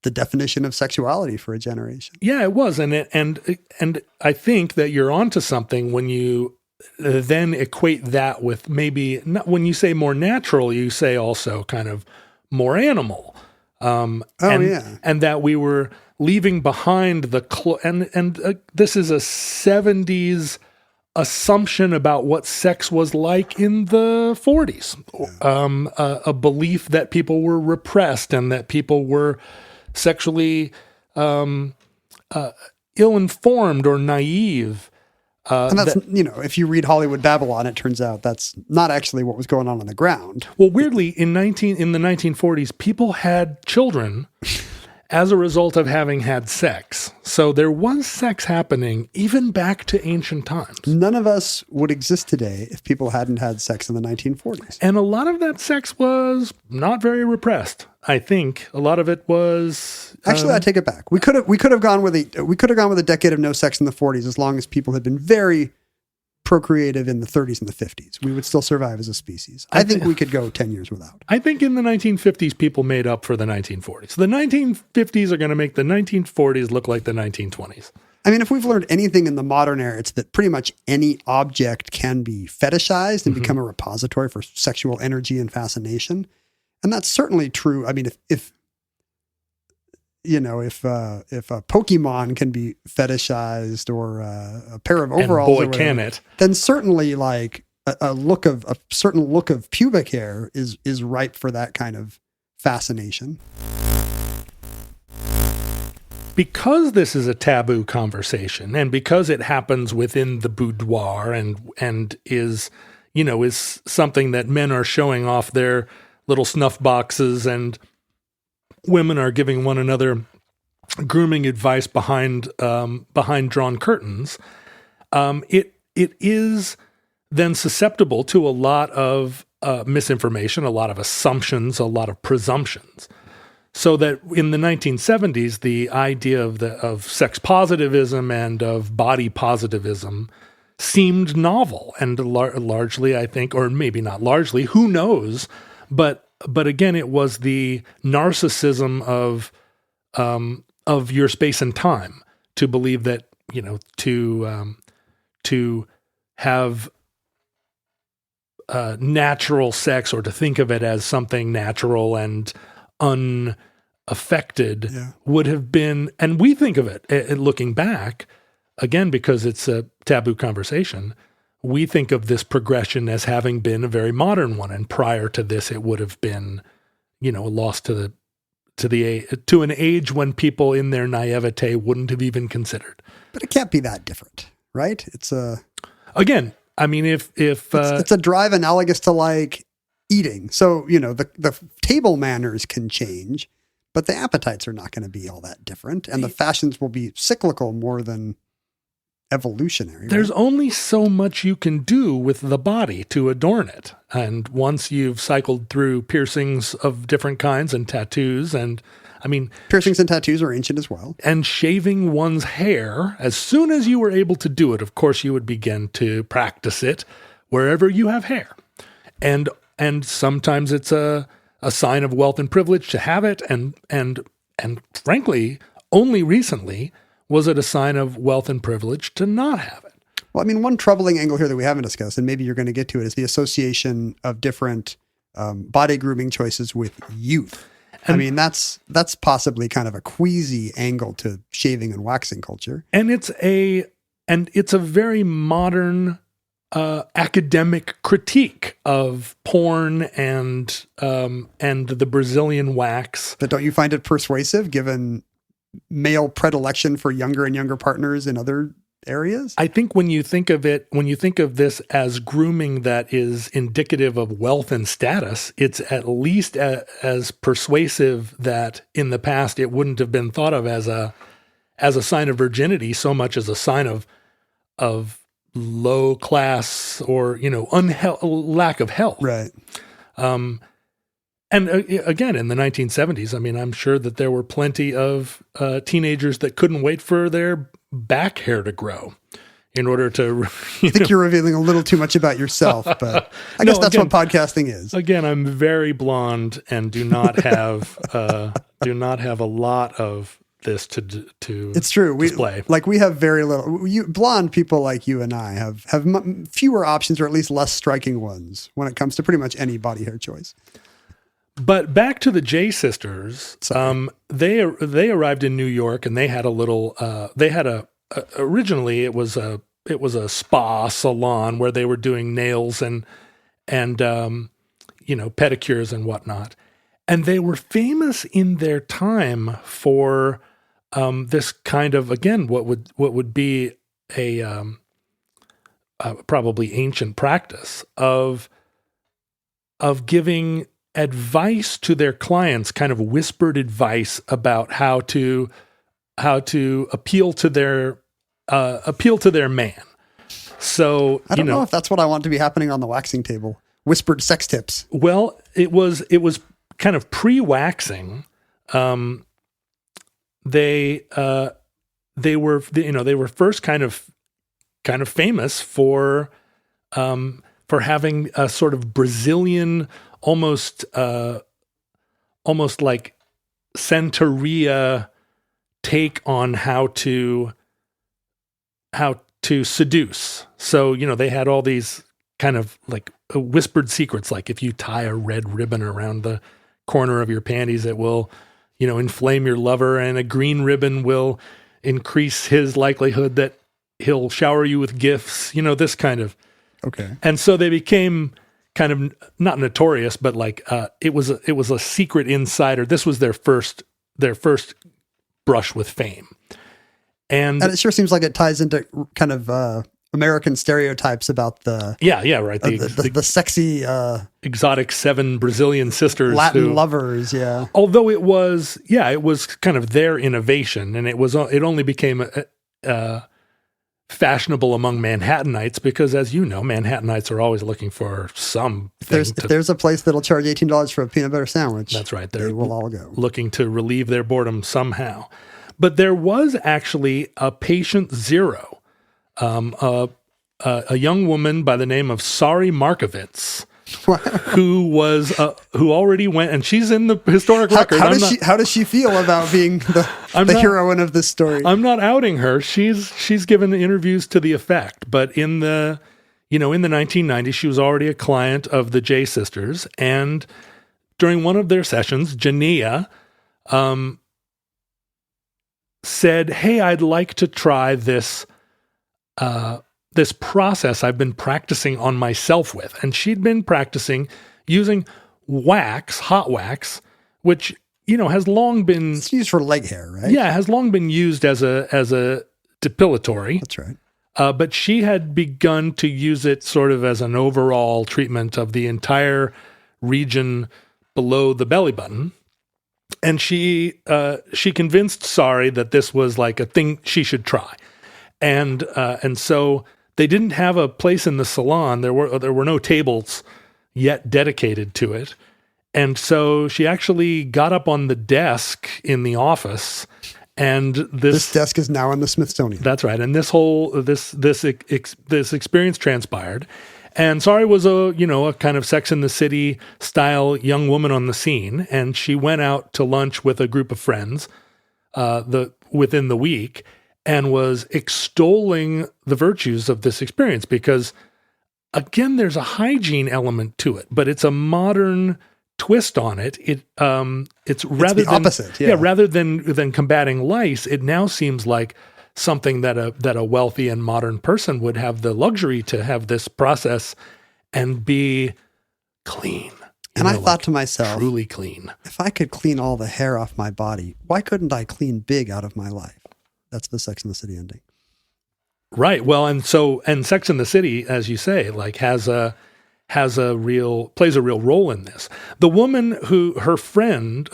Speaker 5: the definition of sexuality for a generation.
Speaker 4: Yeah, it was. And I think that you're onto something when you then equate that with maybe not, when you say more natural, you say also kind of more animal. And that we were leaving behind this is a 70s assumption about what sex was like in the 40s. A belief that people were repressed and that people were sexually ill-informed or naive.
Speaker 5: And that's, if you read Hollywood Babylon, it turns out that's not actually what was going on the ground.
Speaker 4: Well, weirdly, in the 1940s, people had children as a result of having had sex. So there was sex happening even back to ancient times.
Speaker 5: None of us would exist today if people hadn't had sex in the 1940s.
Speaker 4: And a lot of that sex was not very repressed. I think a lot of it was.
Speaker 5: Actually, I take it back. We could have gone with a decade of no sex in the 40s as long as people had been very procreative in the 30s and the 50s. We would still survive as a species. I think we could go 10 years without.
Speaker 4: I think in the 1950s, people made up for the 1940s. The 1950s are going to make the 1940s look like the 1920s.
Speaker 5: I mean, if we've learned anything in the modern era, it's that pretty much any object can be fetishized and become a repository for sexual energy and fascination. And that's certainly true. I mean, if a Pokemon can be fetishized or a pair of overalls,
Speaker 4: and boy,
Speaker 5: or whatever,
Speaker 4: can it,
Speaker 5: then certainly like a certain look of pubic hair is ripe for that kind of fascination.
Speaker 4: Because this is a taboo conversation, and because it happens within the boudoir and is something that men are showing off their little snuff boxes and women are giving one another grooming advice behind drawn curtains, it is then susceptible to a lot of misinformation, a lot of assumptions, a lot of presumptions. So that in the 1970s, the idea of sex positivism and of body positivism seemed novel and largely, I think, or maybe not largely, who knows, but again, it was the narcissism of your space and time to believe that, to have natural sex or to think of it as something natural and unaffected would have been, and we think of it looking back, again, because it's a taboo conversation, we think of this progression as having been a very modern one, and prior to this, it would have been, lost to an age when people in their naivete wouldn't have even considered.
Speaker 5: But it can't be that different, right? It's
Speaker 4: again. I mean, if
Speaker 5: it's a drive analogous to like eating, so the table manners can change, but the appetites are not going to be all that different, and the fashions will be cyclical more than evolutionary.
Speaker 4: There's
Speaker 5: right?
Speaker 4: only so much you can do with the body to adorn it. And once you've cycled through piercings of different kinds and tattoos, and I mean,
Speaker 5: piercings and tattoos are ancient as well.
Speaker 4: And shaving one's hair, as soon as you were able to do it, of course, you would begin to practice it wherever you have hair. And sometimes it's a sign of wealth and privilege to have it. And frankly, only recently was it a sign of wealth and privilege to not have it?
Speaker 5: Well, I mean, one troubling angle here that we haven't discussed, and maybe you're going to get to it, is the association of different body grooming choices with youth. And, I mean, that's possibly kind of a queasy angle to shaving and waxing culture.
Speaker 4: And it's a very modern academic critique of porn and the Brazilian wax.
Speaker 5: But don't you find it persuasive given male predilection for younger and younger partners in other areas?
Speaker 4: I think when you think of this as grooming that is indicative of wealth and status, it's at least as persuasive that in the past it wouldn't have been thought of as a sign of virginity so much as a sign of low class or lack of health.
Speaker 5: Right.
Speaker 4: And again, in the 1970s, I mean, I'm sure that there were plenty of teenagers that couldn't wait for their back hair to grow in order to.
Speaker 5: I think you're revealing a little too much about yourself, but I guess that's what podcasting is.
Speaker 4: Again, I'm very blonde and do not have a lot of this to
Speaker 5: it's true.
Speaker 4: Display.
Speaker 5: We have very little. Blonde people like you and I have fewer options, or at least less striking ones, when it comes to pretty much any body hair choice.
Speaker 4: But back to the J sisters, they arrived in New York and they had a little. Originally it was a spa salon where they were doing nails and pedicures and whatnot, and they were famous in their time for this kind of, again, what would be a probably ancient practice of giving advice to their clients, kind of whispered advice about how to appeal to their man. So
Speaker 5: I don't know if that's what I want to be happening on the waxing table. Whispered sex tips.
Speaker 4: Well, it was kind of pre-waxing. They were first kind of famous for having a sort of Brazilian, almost like Santeria take on how to seduce. So, they had all these kind of like whispered secrets, like if you tie a red ribbon around the corner of your panties, it will, inflame your lover, and a green ribbon will increase his likelihood that he'll shower you with gifts, this kind of.
Speaker 5: Okay.
Speaker 4: And so they became kind of not notorious, but like it was a secret insider. This was their first brush with fame. And
Speaker 5: it sure seems like it ties into kind of American stereotypes about the
Speaker 4: right,
Speaker 5: the sexy
Speaker 4: exotic 7 Brazilian sisters,
Speaker 5: Latin lovers. Yeah.
Speaker 4: Although it was kind of their innovation, and it only became fashionable among Manhattanites because, as you know, Manhattanites are always looking for some.
Speaker 5: If there's a place that'll charge $18 for a peanut butter sandwich,
Speaker 4: that's right.
Speaker 5: They will all go,
Speaker 4: looking to relieve their boredom somehow. But there was actually a patient zero, a young woman by the name of Sari Markovits, who already went, and she's in the historic record.
Speaker 5: How does she feel about being the heroine of this story?
Speaker 4: I'm not outing her. She's given interviews to the effect, but in the 1990s, she was already a client of the J Sisters, and during one of their sessions, Jania said, "Hey, I'd like to try this process I've been practicing on myself with." And she'd been practicing using hot wax, which, has long been...
Speaker 5: It's used for leg hair, right?
Speaker 4: Yeah, has long been used as a depilatory.
Speaker 5: That's right.
Speaker 4: But she had begun to use it sort of as an overall treatment of the entire region below the belly button. And she convinced Sari that this was like a thing she should try. And so they didn't have a place in the salon. There were no tables yet dedicated to it. And so she actually got up on the desk in the office, and this
Speaker 5: desk is now in the Smithsonian.
Speaker 4: That's right. And this experience transpired. And Sari was a kind of Sex and the City style young woman on the scene, and she went out to lunch with a group of friends within the week, and was extolling the virtues of this experience because, again, there's a hygiene element to it, but it's a modern twist on it. It's rather
Speaker 5: the opposite. Yeah.
Speaker 4: Rather than combating lice, it now seems like something that a wealthy and modern person would have the luxury to have this process and be clean.
Speaker 5: And I thought to myself,
Speaker 4: truly clean.
Speaker 5: If I could clean all the hair off my body, why couldn't I clean big out of my life? That's the Sex and the City ending.
Speaker 4: Right. Well, and Sex and the City, as you say, like plays a real role in this. The woman her friend,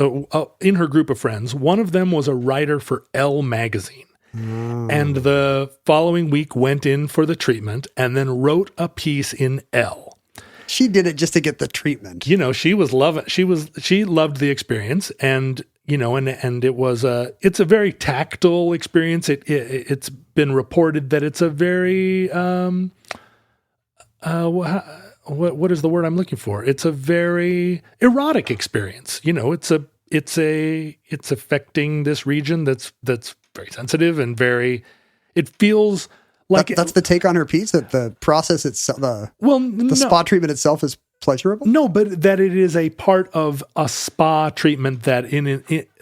Speaker 4: in her group of friends, one of them was a writer for Elle magazine. And the following week went in for the treatment and then wrote a piece in Elle.
Speaker 5: She did it just to get the treatment.
Speaker 4: She loved the experience, and and it's a very tactile experience. It's been reported that it's a very what is the word I'm looking for? It's a very erotic experience. It's affecting this region that's very sensitive and it feels like
Speaker 5: that's the take on her piece, that the process itself, the spa treatment itself is pleasurable.
Speaker 4: No, but that it is a part of a spa treatment that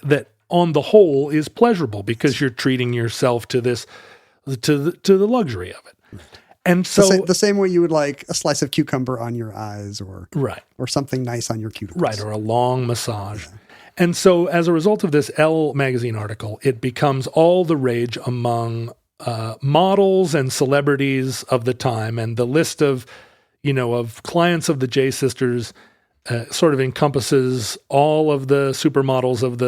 Speaker 4: that on the whole is pleasurable because you're treating yourself to the luxury of it. And so
Speaker 5: the same way you would like a slice of cucumber on your eyes or something nice on your cuticles.
Speaker 4: Right, or a long massage. Yeah. And so as a result of this Elle magazine article, it becomes all the rage among models and celebrities of the time. And the list of clients of the J Sisters sort of encompasses all of the supermodels of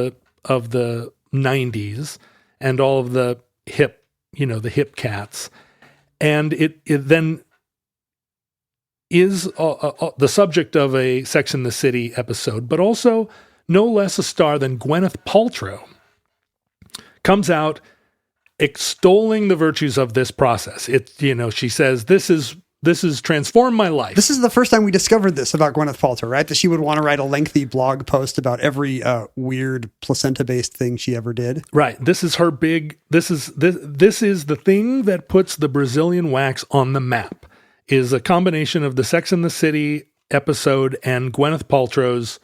Speaker 4: the 90s and all of the hip, the hip cats. And it then is the subject of a Sex and the City episode, but also no less a star than Gwyneth Paltrow comes out extolling the virtues of this process. She says, this has transformed my life.
Speaker 5: This is the first time we discovered this about Gwyneth Paltrow, right? That she would want to write a lengthy blog post about every weird placenta-based thing she ever did.
Speaker 4: Right. This is her big. This is the thing that puts the Brazilian wax on the map. Is a combination of the Sex and the City episode and Gwyneth Paltrow's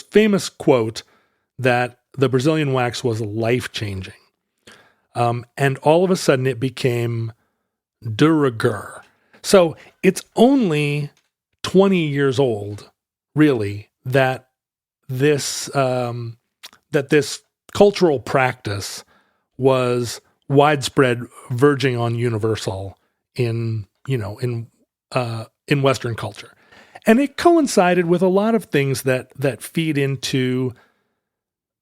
Speaker 4: famous quote that the Brazilian wax was life-changing, and all of a sudden it became de rigueur. So it's only 20 years old, really, that this cultural practice was widespread, verging on universal in Western culture, and it coincided with a lot of things that feed into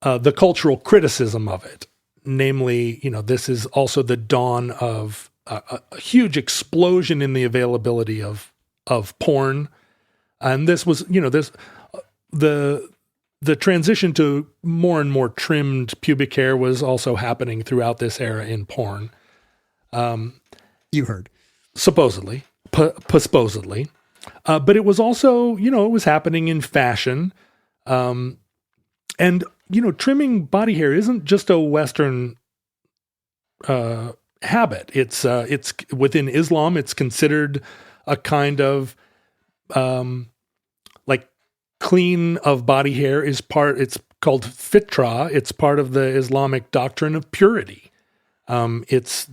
Speaker 4: the cultural criticism of it. Namely, this is also the dawn of a huge explosion in the availability of porn. And this was, the transition to more and more trimmed pubic hair was also happening throughout this era in porn.
Speaker 5: You heard.
Speaker 4: Supposedly. Supposedly. But it was also, it was happening in fashion. And, trimming body hair isn't just a Western habit. It's within Islam, it's considered a kind of clean of body hair it's called fitra. It's part of the Islamic doctrine of purity. It's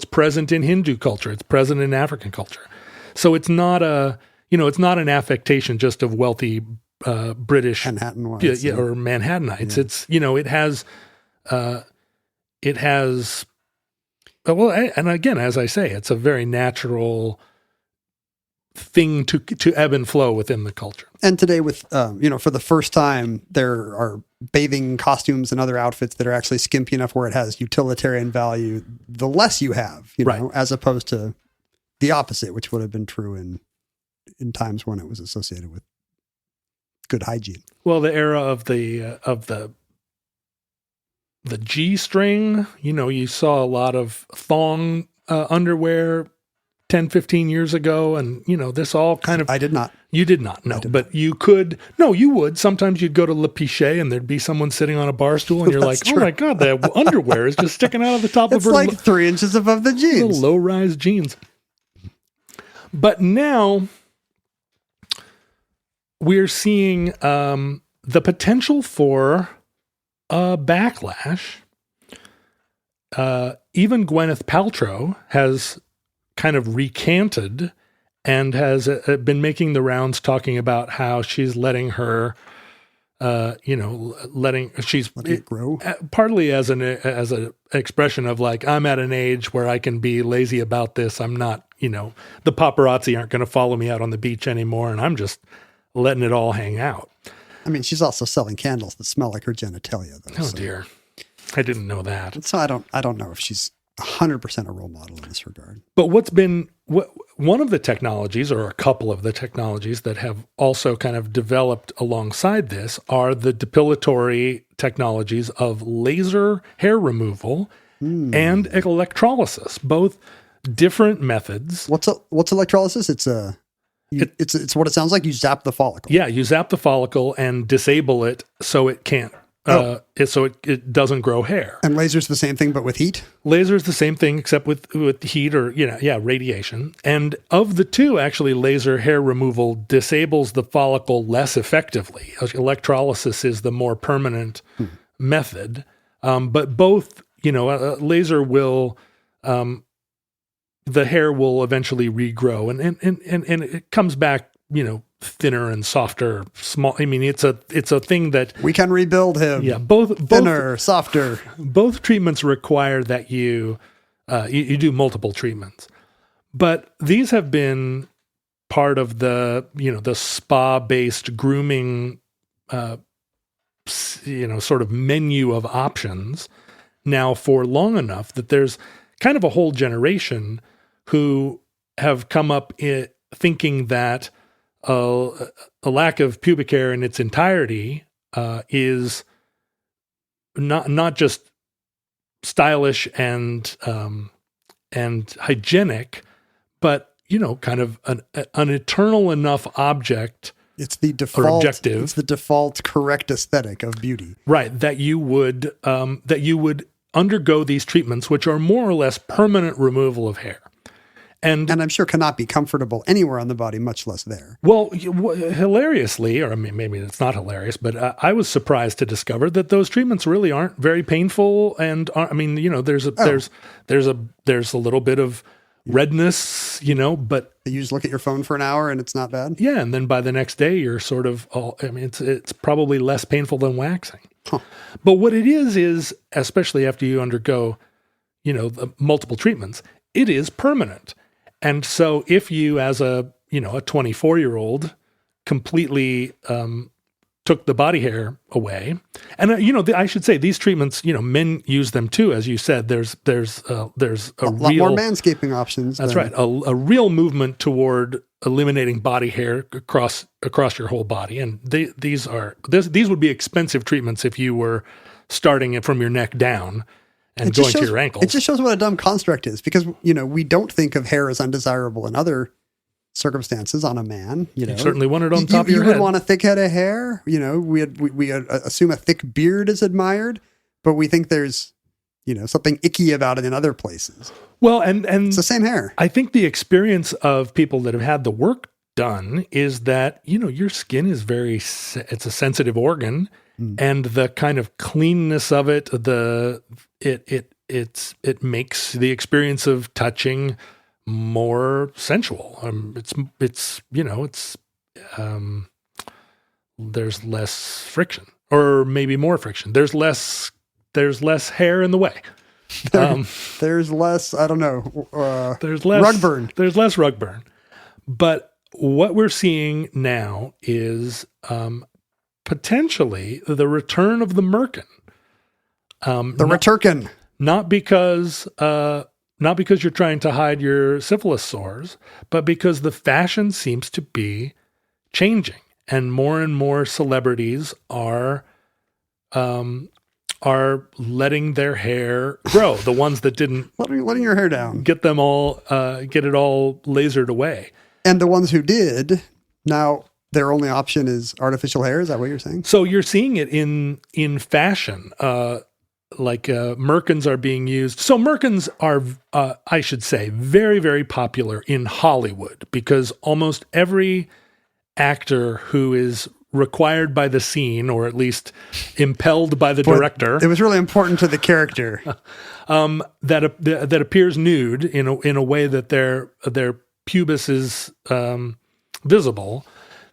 Speaker 4: present in Hindu culture. It's present in African culture. So it's not it's not an affectation just of wealthy British
Speaker 5: Manhattanites,
Speaker 4: or Manhattanites. Yeah. It has and again, as I say, it's a very natural thing to ebb and flow within the culture.
Speaker 5: And today with, for the first time, there are bathing costumes and other outfits that are actually skimpy enough where it has utilitarian value, the less you have,
Speaker 4: right,
Speaker 5: as opposed to the opposite, which would have been true in times when it was associated with good hygiene.
Speaker 4: Well, the era of the G-string, you saw a lot of thong underwear 10, 15 years ago. And, this all kind of...
Speaker 5: I did not.
Speaker 4: You did not, no. But you could... No, you would. Sometimes you'd go to Le Pichet and there'd be someone sitting on a bar stool and you're like, true. Oh my God, the underwear is just sticking out of the top of her...
Speaker 5: It's like 3 inches above the jeans.
Speaker 4: Little low-rise jeans. But now we're seeing the potential for a backlash. Even Gwyneth Paltrow has kind of recanted and has been making the rounds talking about how she's letting her, letting it
Speaker 5: grow,
Speaker 4: partly as an expression of like, I'm at an age where I can be lazy about this. I'm not, the paparazzi aren't going to follow me out on the beach anymore, and I'm just letting it all hang out.
Speaker 5: I mean, she's also selling candles that smell like her genitalia, though.
Speaker 4: Oh dear, I didn't know that.
Speaker 5: So I don't know if she's 100% a role model in this regard.
Speaker 4: But one of the technologies, or a couple of the technologies that have also kind of developed alongside this, are the depilatory technologies of laser hair removal and electrolysis, both different methods.
Speaker 5: What's electrolysis? It's what it sounds like. You zap the follicle.
Speaker 4: Yeah, you zap the follicle and disable it so it can't. It doesn't grow hair.
Speaker 5: And laser's the same thing, but with heat?
Speaker 4: Laser's the same thing, except with heat or, radiation. And of the two, actually, laser hair removal disables the follicle less effectively. Electrolysis is the more permanent method. But both, laser will, the hair will eventually regrow and it comes back, thinner and softer, small. I mean, it's a thing that
Speaker 5: we can rebuild him.
Speaker 4: Yeah, both
Speaker 5: thinner, softer.
Speaker 4: Both treatments require that you do multiple treatments, but these have been part of the spa-based grooming, sort of menu of options now for long enough that there's kind of a whole generation who have come up thinking that a lack of pubic hair in its entirety is not just stylish and hygienic, but kind of an eternal enough object.
Speaker 5: It's the default
Speaker 4: or objective.
Speaker 5: It's the default correct aesthetic of beauty,
Speaker 4: right? That you would undergo these treatments, which are more or less permanent removal of hair. And
Speaker 5: I'm sure cannot be comfortable anywhere on the body, much less there.
Speaker 4: Well, hilariously, or I mean, maybe it's not hilarious, but I was surprised to discover that those treatments really aren't very painful. And there's a little bit of redness, but
Speaker 5: you just look at your phone for an hour and it's not bad.
Speaker 4: Yeah, and then by the next day you're sort of it's probably less painful than waxing.
Speaker 5: Huh.
Speaker 4: But what it is especially after you undergo, the multiple treatments, it is permanent. And so if you, as a 24-year-old, completely took the body hair away, and I should say these treatments, men use them too, as you said. There's a lot
Speaker 5: more manscaping options.
Speaker 4: That's right, a real movement toward eliminating body hair across your whole body, and these would be expensive treatments if you were starting it from your neck down and going to your ankles.
Speaker 5: It just shows what a dumb construct is, because, we don't think of hair as undesirable in other circumstances on a man.
Speaker 4: You certainly want it on top of your head.
Speaker 5: You would want a thick head of hair. We assume a thick beard is admired, but we think there's, something icky about it in other places.
Speaker 4: Well, and
Speaker 5: it's the same hair.
Speaker 4: I think the experience of people that have had the work done is that, your skin is it's a sensitive organ, and the kind of cleanness of it, it makes the experience of touching more sensual. There's less friction, or maybe more friction. There's less hair in the way.
Speaker 5: There's less, I don't know.
Speaker 4: There's less
Speaker 5: rug burn.
Speaker 4: There's less rug burn. But what we're seeing now is potentially the return of the Merkin.
Speaker 5: The returkin.
Speaker 4: Not because you're trying to hide your syphilis sores, but because the fashion seems to be changing, and more celebrities are letting their hair grow. The ones that didn't
Speaker 5: letting your hair down,
Speaker 4: get it all lasered away,
Speaker 5: and the ones who did, now their only option is artificial hair. Is that what you're saying?
Speaker 4: So you're seeing it in fashion. Merkins are being used. So Merkins are, I should say, very, very popular in Hollywood, because almost every actor who is required by the scene, or at least impelled by the director,
Speaker 5: it was really important to the character,
Speaker 4: that appears nude in a way that their pubis is visible.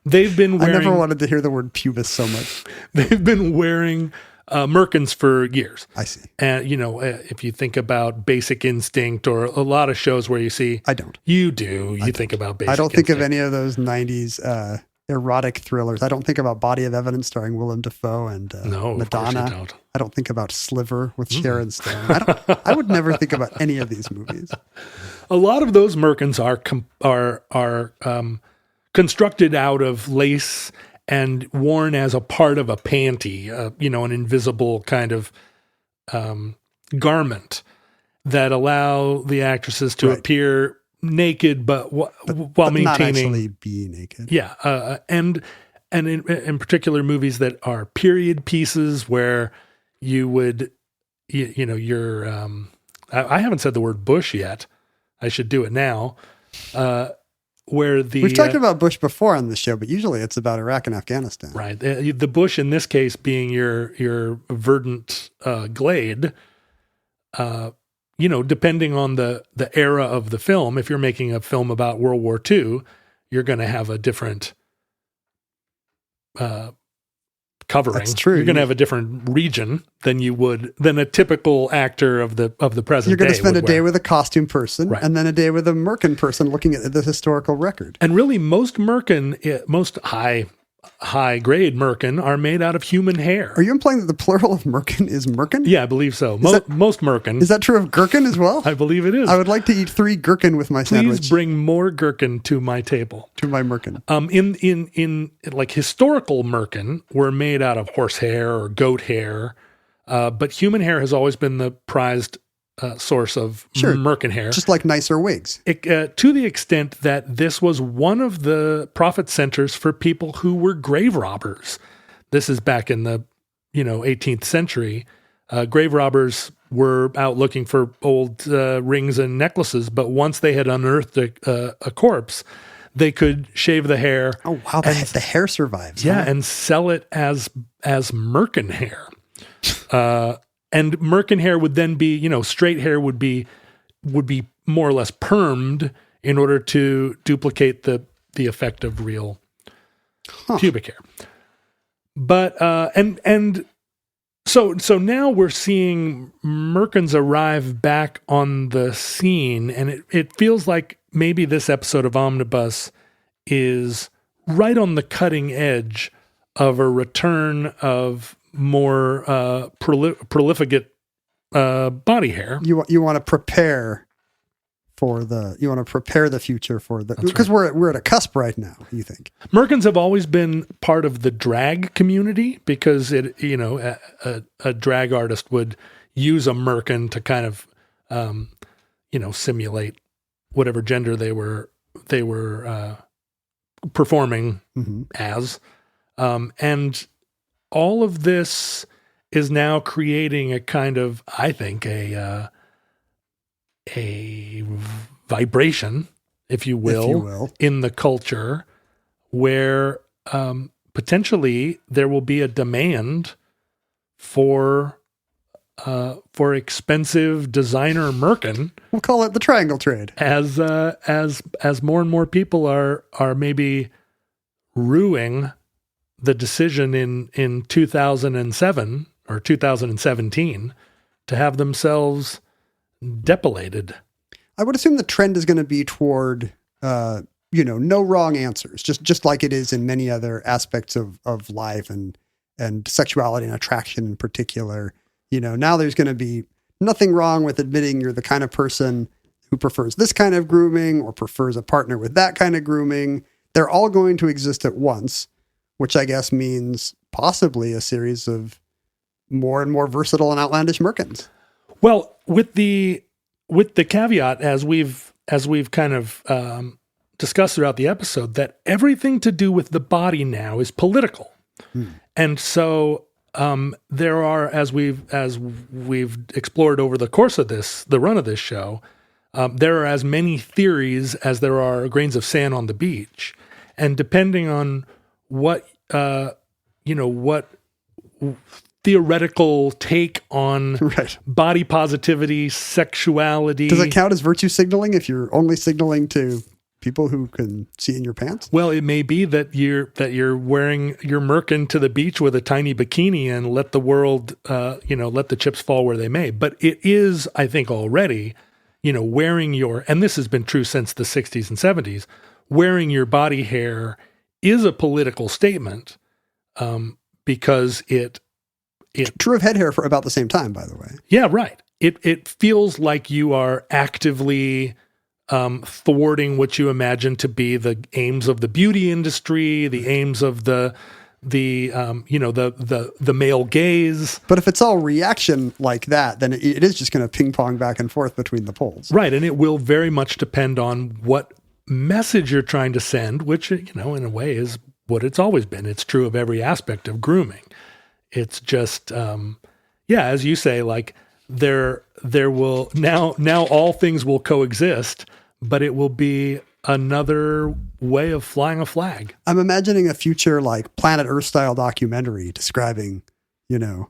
Speaker 4: They've been wearing.
Speaker 5: I never wanted to hear the word pubis so much.
Speaker 4: They've been wearing Merkins for years.
Speaker 5: I see.
Speaker 4: And, if you think about Basic Instinct, or a lot of shows where you see...
Speaker 5: I don't.
Speaker 4: You do. You think about Basic Instinct.
Speaker 5: I don't think of any of those 90s erotic thrillers. I don't think about Body of Evidence starring Willem Dafoe and Madonna.
Speaker 4: Of course you don't.
Speaker 5: I don't think about Sliver with Sharon Stone. I would never think about any of these movies.
Speaker 4: A lot of those Merkins are constructed out of lace and worn as a part of a panty, an invisible kind of garment that allow the actresses to appear naked, but while maintaining,
Speaker 5: not actually be naked.
Speaker 4: Yeah, and in particular movies that are period pieces where you would, you're. I haven't said the word bush yet. I should do it now. We've
Speaker 5: talked about Bush before on the show, but usually it's about Iraq and Afghanistan.
Speaker 4: Right. The bush in this case being your verdant glade. Depending on the era of the film, if you're making a film about World War II, you're going to have a different covering.
Speaker 5: That's true.
Speaker 4: You're going to have a different region than a typical actor of the present.
Speaker 5: You're going to
Speaker 4: day
Speaker 5: spend a
Speaker 4: would
Speaker 5: day
Speaker 4: wear.
Speaker 5: with a costume person,
Speaker 4: Right.
Speaker 5: and then a day with a Merkin person looking at the historical record.
Speaker 4: And really, most Merkin, most high grade Merkin, are made out of human hair.
Speaker 5: Are you implying that the plural of Merkin is Merkin?
Speaker 4: Yeah, I believe so.
Speaker 5: that-
Speaker 4: Most Merkin.
Speaker 5: Is that true of gherkin as well?
Speaker 4: I believe it is.
Speaker 5: I would like to eat 3 gherkin with my
Speaker 4: Please
Speaker 5: sandwich
Speaker 4: bring more gherkin to my table.
Speaker 5: to my Merkin.
Speaker 4: In like historical Merkin were made out of horsehair or goat hair, but human hair has always been the prized source of
Speaker 5: Sure.
Speaker 4: Merkin hair.
Speaker 5: Just like nicer wigs.
Speaker 4: To the extent that this was one of the profit centers for people who were grave robbers. This is back in the 18th century. Grave robbers were out looking for old rings and necklaces, but once they had unearthed a corpse, they could shave the hair.
Speaker 5: Oh, wow. The hair survives.
Speaker 4: Yeah,
Speaker 5: huh?
Speaker 4: and sell it as Merkin hair. And Merkin hair would then be, straight hair would be more or less permed in order to duplicate the effect of real pubic hair. But so now we're seeing Merkins arrive back on the scene, and it feels like maybe this episode of Omnibus is right on the cutting edge of a return of more prolific body hair.
Speaker 5: You want to prepare the future for the, because we're at a cusp right now. You think
Speaker 4: Merkins have always been part of the drag community because a drag artist would use a Merkin to kind of simulate whatever gender they were performing as, and all of this is now creating a kind of, I think, a vibration, if you will, in the culture where potentially there will be a demand for expensive designer Merkin.
Speaker 5: We'll call it the triangle trade.
Speaker 4: As more and more people are maybe rueing the decision in 2007 or 2017 to have themselves depilated.
Speaker 5: I would assume the trend is going to be toward, no wrong answers, just like it is in many other aspects of life and sexuality and attraction in particular. Now there's going to be nothing wrong with admitting you're the kind of person who prefers this kind of grooming or prefers a partner with that kind of grooming. They're all going to exist at once, which I guess means possibly a series of more and more versatile and outlandish Merkins.
Speaker 4: Well, with the caveat, as we've kind of discussed throughout the episode, that everything to do with the body now is political, and so there are, as we've explored over the course of the run of this show, there are as many theories as there are grains of sand on the beach, and depending on what theoretical take on body positivity, sexuality.
Speaker 5: Does it count as virtue signaling if you're only signaling to people who can see in your pants?
Speaker 4: Well, it may be that you're wearing your Merkin to the beach with a tiny bikini and let the world, let the chips fall where they may. But it is, I think, already, wearing and this has been true since the 60s and 70s, wearing your body hair is a political statement because it
Speaker 5: true of head hair for about the same time, by the way.
Speaker 4: Yeah, right. It feels like you are actively thwarting what you imagine to be the aims of the beauty industry, the aims of the male gaze.
Speaker 5: But if it's all reaction like that, then it is just going to ping pong back and forth between the poles.
Speaker 4: Right, and it will very much depend on what message you're trying to send, which, in a way is what it's always been. It's true of every aspect of grooming. It's just, as you say, like there will now all things will coexist, but it will be another way of flying a flag.
Speaker 5: I'm imagining a future like Planet Earth style documentary describing, the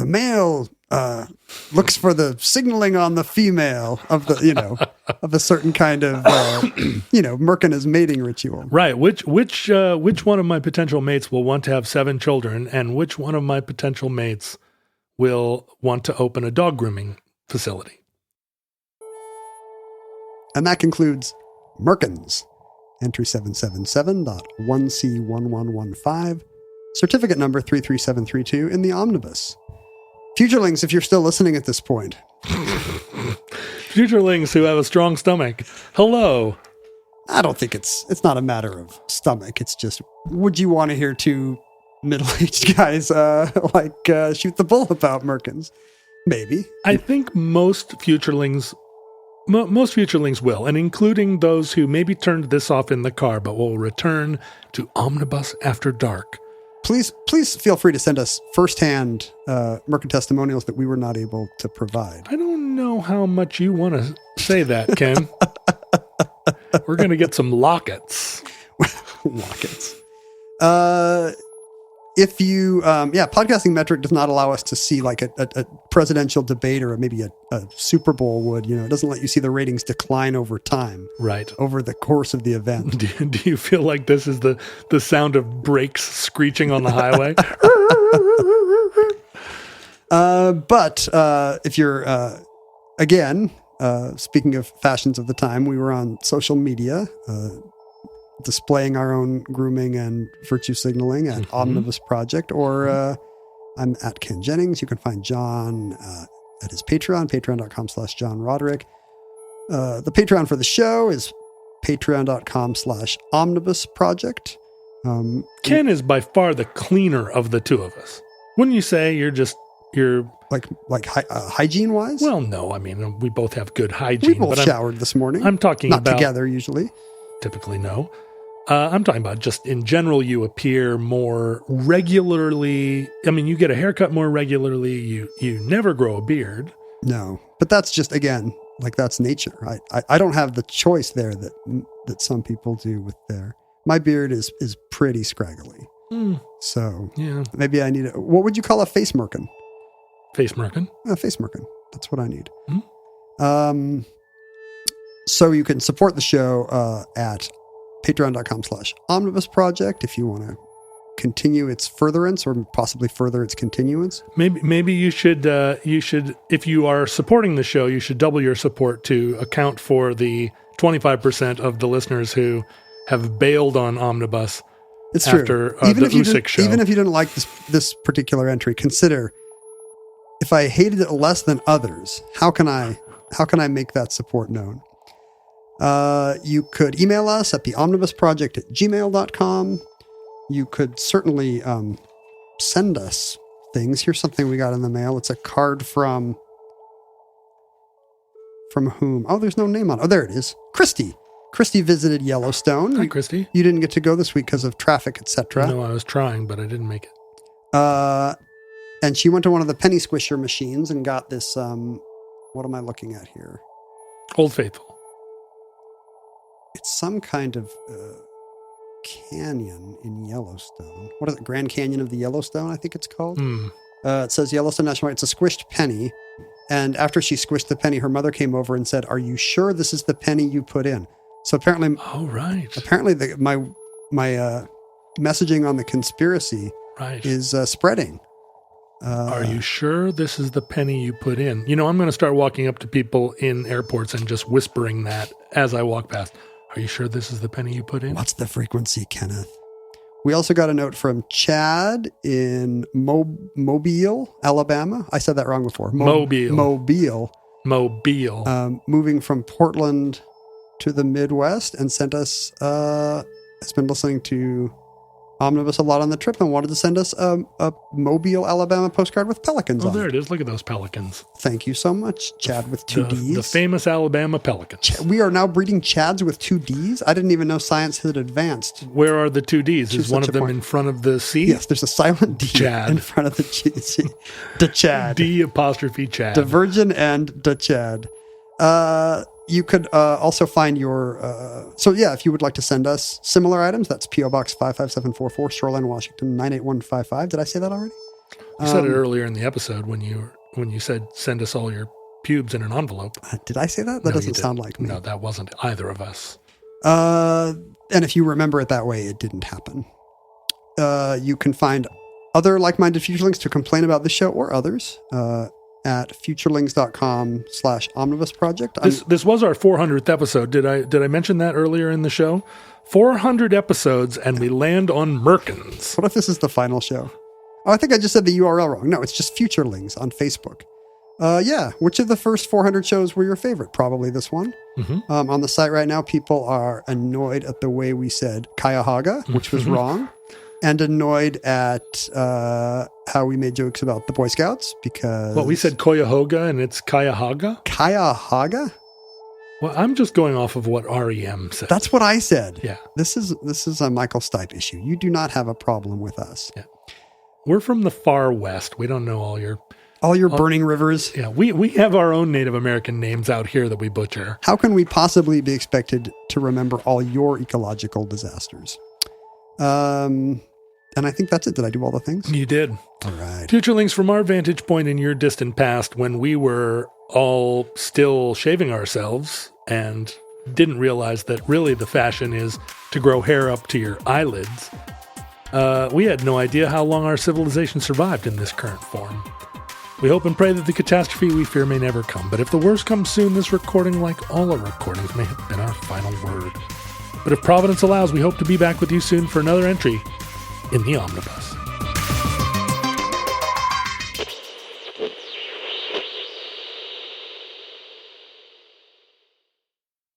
Speaker 5: male looks for the signaling on the female of the, of a certain kind of, Merkins mating ritual.
Speaker 4: Right. Which one of my potential mates will want to have 7 children, and which one of my potential mates will want to open a dog grooming facility?
Speaker 5: And that concludes Merkins. Entry 777.1C1115. Certificate number 33732 in the omnibus. Futurelings, if you're still listening at this point.
Speaker 4: Futurelings who have a strong stomach. Hello.
Speaker 5: I don't think it's not a matter of stomach. It's just, would you want to hear 2 middle-aged guys shoot the bull about Merkins? Maybe.
Speaker 4: I think most futurelings will, and including those who maybe turned this off in the car, but will return to Omnibus After Dark.
Speaker 5: Please feel free to send us firsthand Merkin testimonials that we were not able to provide.
Speaker 4: I don't know how much you want to say that, Ken. We're going to get some lockets.
Speaker 5: Lockets. If you, podcasting metric does not allow us to see like a presidential debate or maybe a Super Bowl would, it doesn't let you see the ratings decline over time.
Speaker 4: Right.
Speaker 5: Over the course of the event.
Speaker 4: Do you feel like this is the sound of brakes screeching on the highway?
Speaker 5: But if you're, again, speaking of fashions of the time, we were on social media, displaying our own grooming and virtue signaling at Omnibus Project, or I'm at Ken Jennings. You can find John at his Patreon, patreon.com/John Roderick. The Patreon for the show is patreon.com/Omnibus Project.
Speaker 4: Ken is by far the cleaner of the 2 of us. Wouldn't you say you're
Speaker 5: hygiene wise?
Speaker 4: Well, no, I mean, we both have good hygiene.
Speaker 5: We both showered this morning.
Speaker 4: I'm talking
Speaker 5: not
Speaker 4: about
Speaker 5: together usually.
Speaker 4: Typically, no. I'm talking about just in general, you appear more regularly. I mean, you get a haircut more regularly. You never grow a beard.
Speaker 5: No, but that's just, again, like that's nature. I don't have the choice there that some people do with my beard is pretty scraggly. So
Speaker 4: yeah,
Speaker 5: maybe I need what would you call a face merkin?
Speaker 4: Face merkin?
Speaker 5: A face merkin. That's what I need. So you can support the show at patreon.com/Omnibus Project if you want to continue its furtherance or possibly further its continuance.
Speaker 4: Maybe you should, if you are supporting the show, you should double your support to account for the 25% of the listeners who have bailed on Omnibus.
Speaker 5: It's
Speaker 4: after
Speaker 5: true.
Speaker 4: the Usyk show.
Speaker 5: Even if you didn't like this particular entry, consider if I hated it less than others, how can I make that support known? You could email us at theomnibusproject@gmail.com. You could certainly send us things. Here's something we got in the mail. It's a card from whom? Oh, there's no name on it. Oh, there it is. Christy. Christy visited Yellowstone.
Speaker 4: Hi, Christy.
Speaker 5: You didn't get to go this week because of traffic, etc.
Speaker 4: No, I was trying, but I didn't make it.
Speaker 5: And she went to one of the penny squisher machines and got this, what am I looking at here?
Speaker 4: Old Faithful.
Speaker 5: It's some kind of canyon in Yellowstone. What is it? Grand Canyon of the Yellowstone, I think it's called. It says Yellowstone National Park. It's a squished penny. And after she squished the penny, her mother came over and said, "Are you sure this is the penny you put in?" So apparently, apparently my messaging on the conspiracy is spreading.
Speaker 4: Are you sure this is the penny you put in? I'm going to start walking up to people in airports and just whispering that as I walk past. Are you sure this is the penny you put in?
Speaker 5: What's the frequency, Kenneth? We also got a note from Chad in Mobile, Alabama. I said that wrong before. Mobile. Moving from Portland to the Midwest and sent us, has been listening to Omnibus a lot on the trip and wanted to send us a Mobile, Alabama postcard with pelicans on it.
Speaker 4: Oh, there it is. Look at those pelicans.
Speaker 5: Thank you so much, Chad with 2 Ds.
Speaker 4: The famous Alabama pelicans.
Speaker 5: We are now breeding Chads with 2 Ds? I didn't even know science had advanced.
Speaker 4: Where are the 2 Ds? Is one of them in front of the C?
Speaker 5: Yes, there's a silent D
Speaker 4: Chad.
Speaker 5: in front of the G. The Chad.
Speaker 4: D apostrophe Chad.
Speaker 5: The Virgin and the Chad. You could also find your... if you would like to send us similar items, that's P.O. Box 55744, Shoreline, Washington, 98155. Did I say that already?
Speaker 4: You said it earlier in the episode when you when you said send us all your pubes in an envelope.
Speaker 5: Did I say that? That
Speaker 4: No,
Speaker 5: doesn't
Speaker 4: you didn't.
Speaker 5: sound like me.
Speaker 4: No, that wasn't either of us.
Speaker 5: And if you remember it that way, it didn't happen. You can find other like-minded futurelings to complain about this show or others at futurelings.com/omnibus project.
Speaker 4: This was our 400th episode. Did I mention that earlier in the show? 400 episodes, and we land on Merkins.
Speaker 5: What if this is the final show? Oh, I think I just said the URL wrong. No, it's just Futurelings on Facebook. Yeah. Which of the first 400 shows were your favorite? Probably this one.
Speaker 4: Mm-hmm.
Speaker 5: On the site right now, people are annoyed at the way we said Cuyahoga, which was wrong, and annoyed at how we made jokes about the Boy Scouts because...
Speaker 4: Well, we said Cuyahoga, and it's Cuyahoga?
Speaker 5: Cuyahoga?
Speaker 4: Well, I'm just going off of what REM said.
Speaker 5: That's what I said.
Speaker 4: Yeah.
Speaker 5: This is a Michael Stipe issue. You do not have a problem with us.
Speaker 4: Yeah. We're from the far west. We don't know all your
Speaker 5: burning rivers.
Speaker 4: Yeah, we have our own Native American names out here that we butcher.
Speaker 5: How can we possibly be expected to remember all your ecological disasters? And I think that's it. Did I do all the things?
Speaker 4: You did.
Speaker 5: All right.
Speaker 4: Futurelings, from our vantage point in your distant past, when we were all still shaving ourselves and didn't realize that really the fashion is to grow hair up to your eyelids, we had no idea how long our civilization survived in this current form. We hope and pray that the catastrophe we fear may never come, but if the worst comes soon, this recording, like all our recordings, may have been our final word. But if Providence allows, we hope to be back with you soon for another entry in the Omnibus.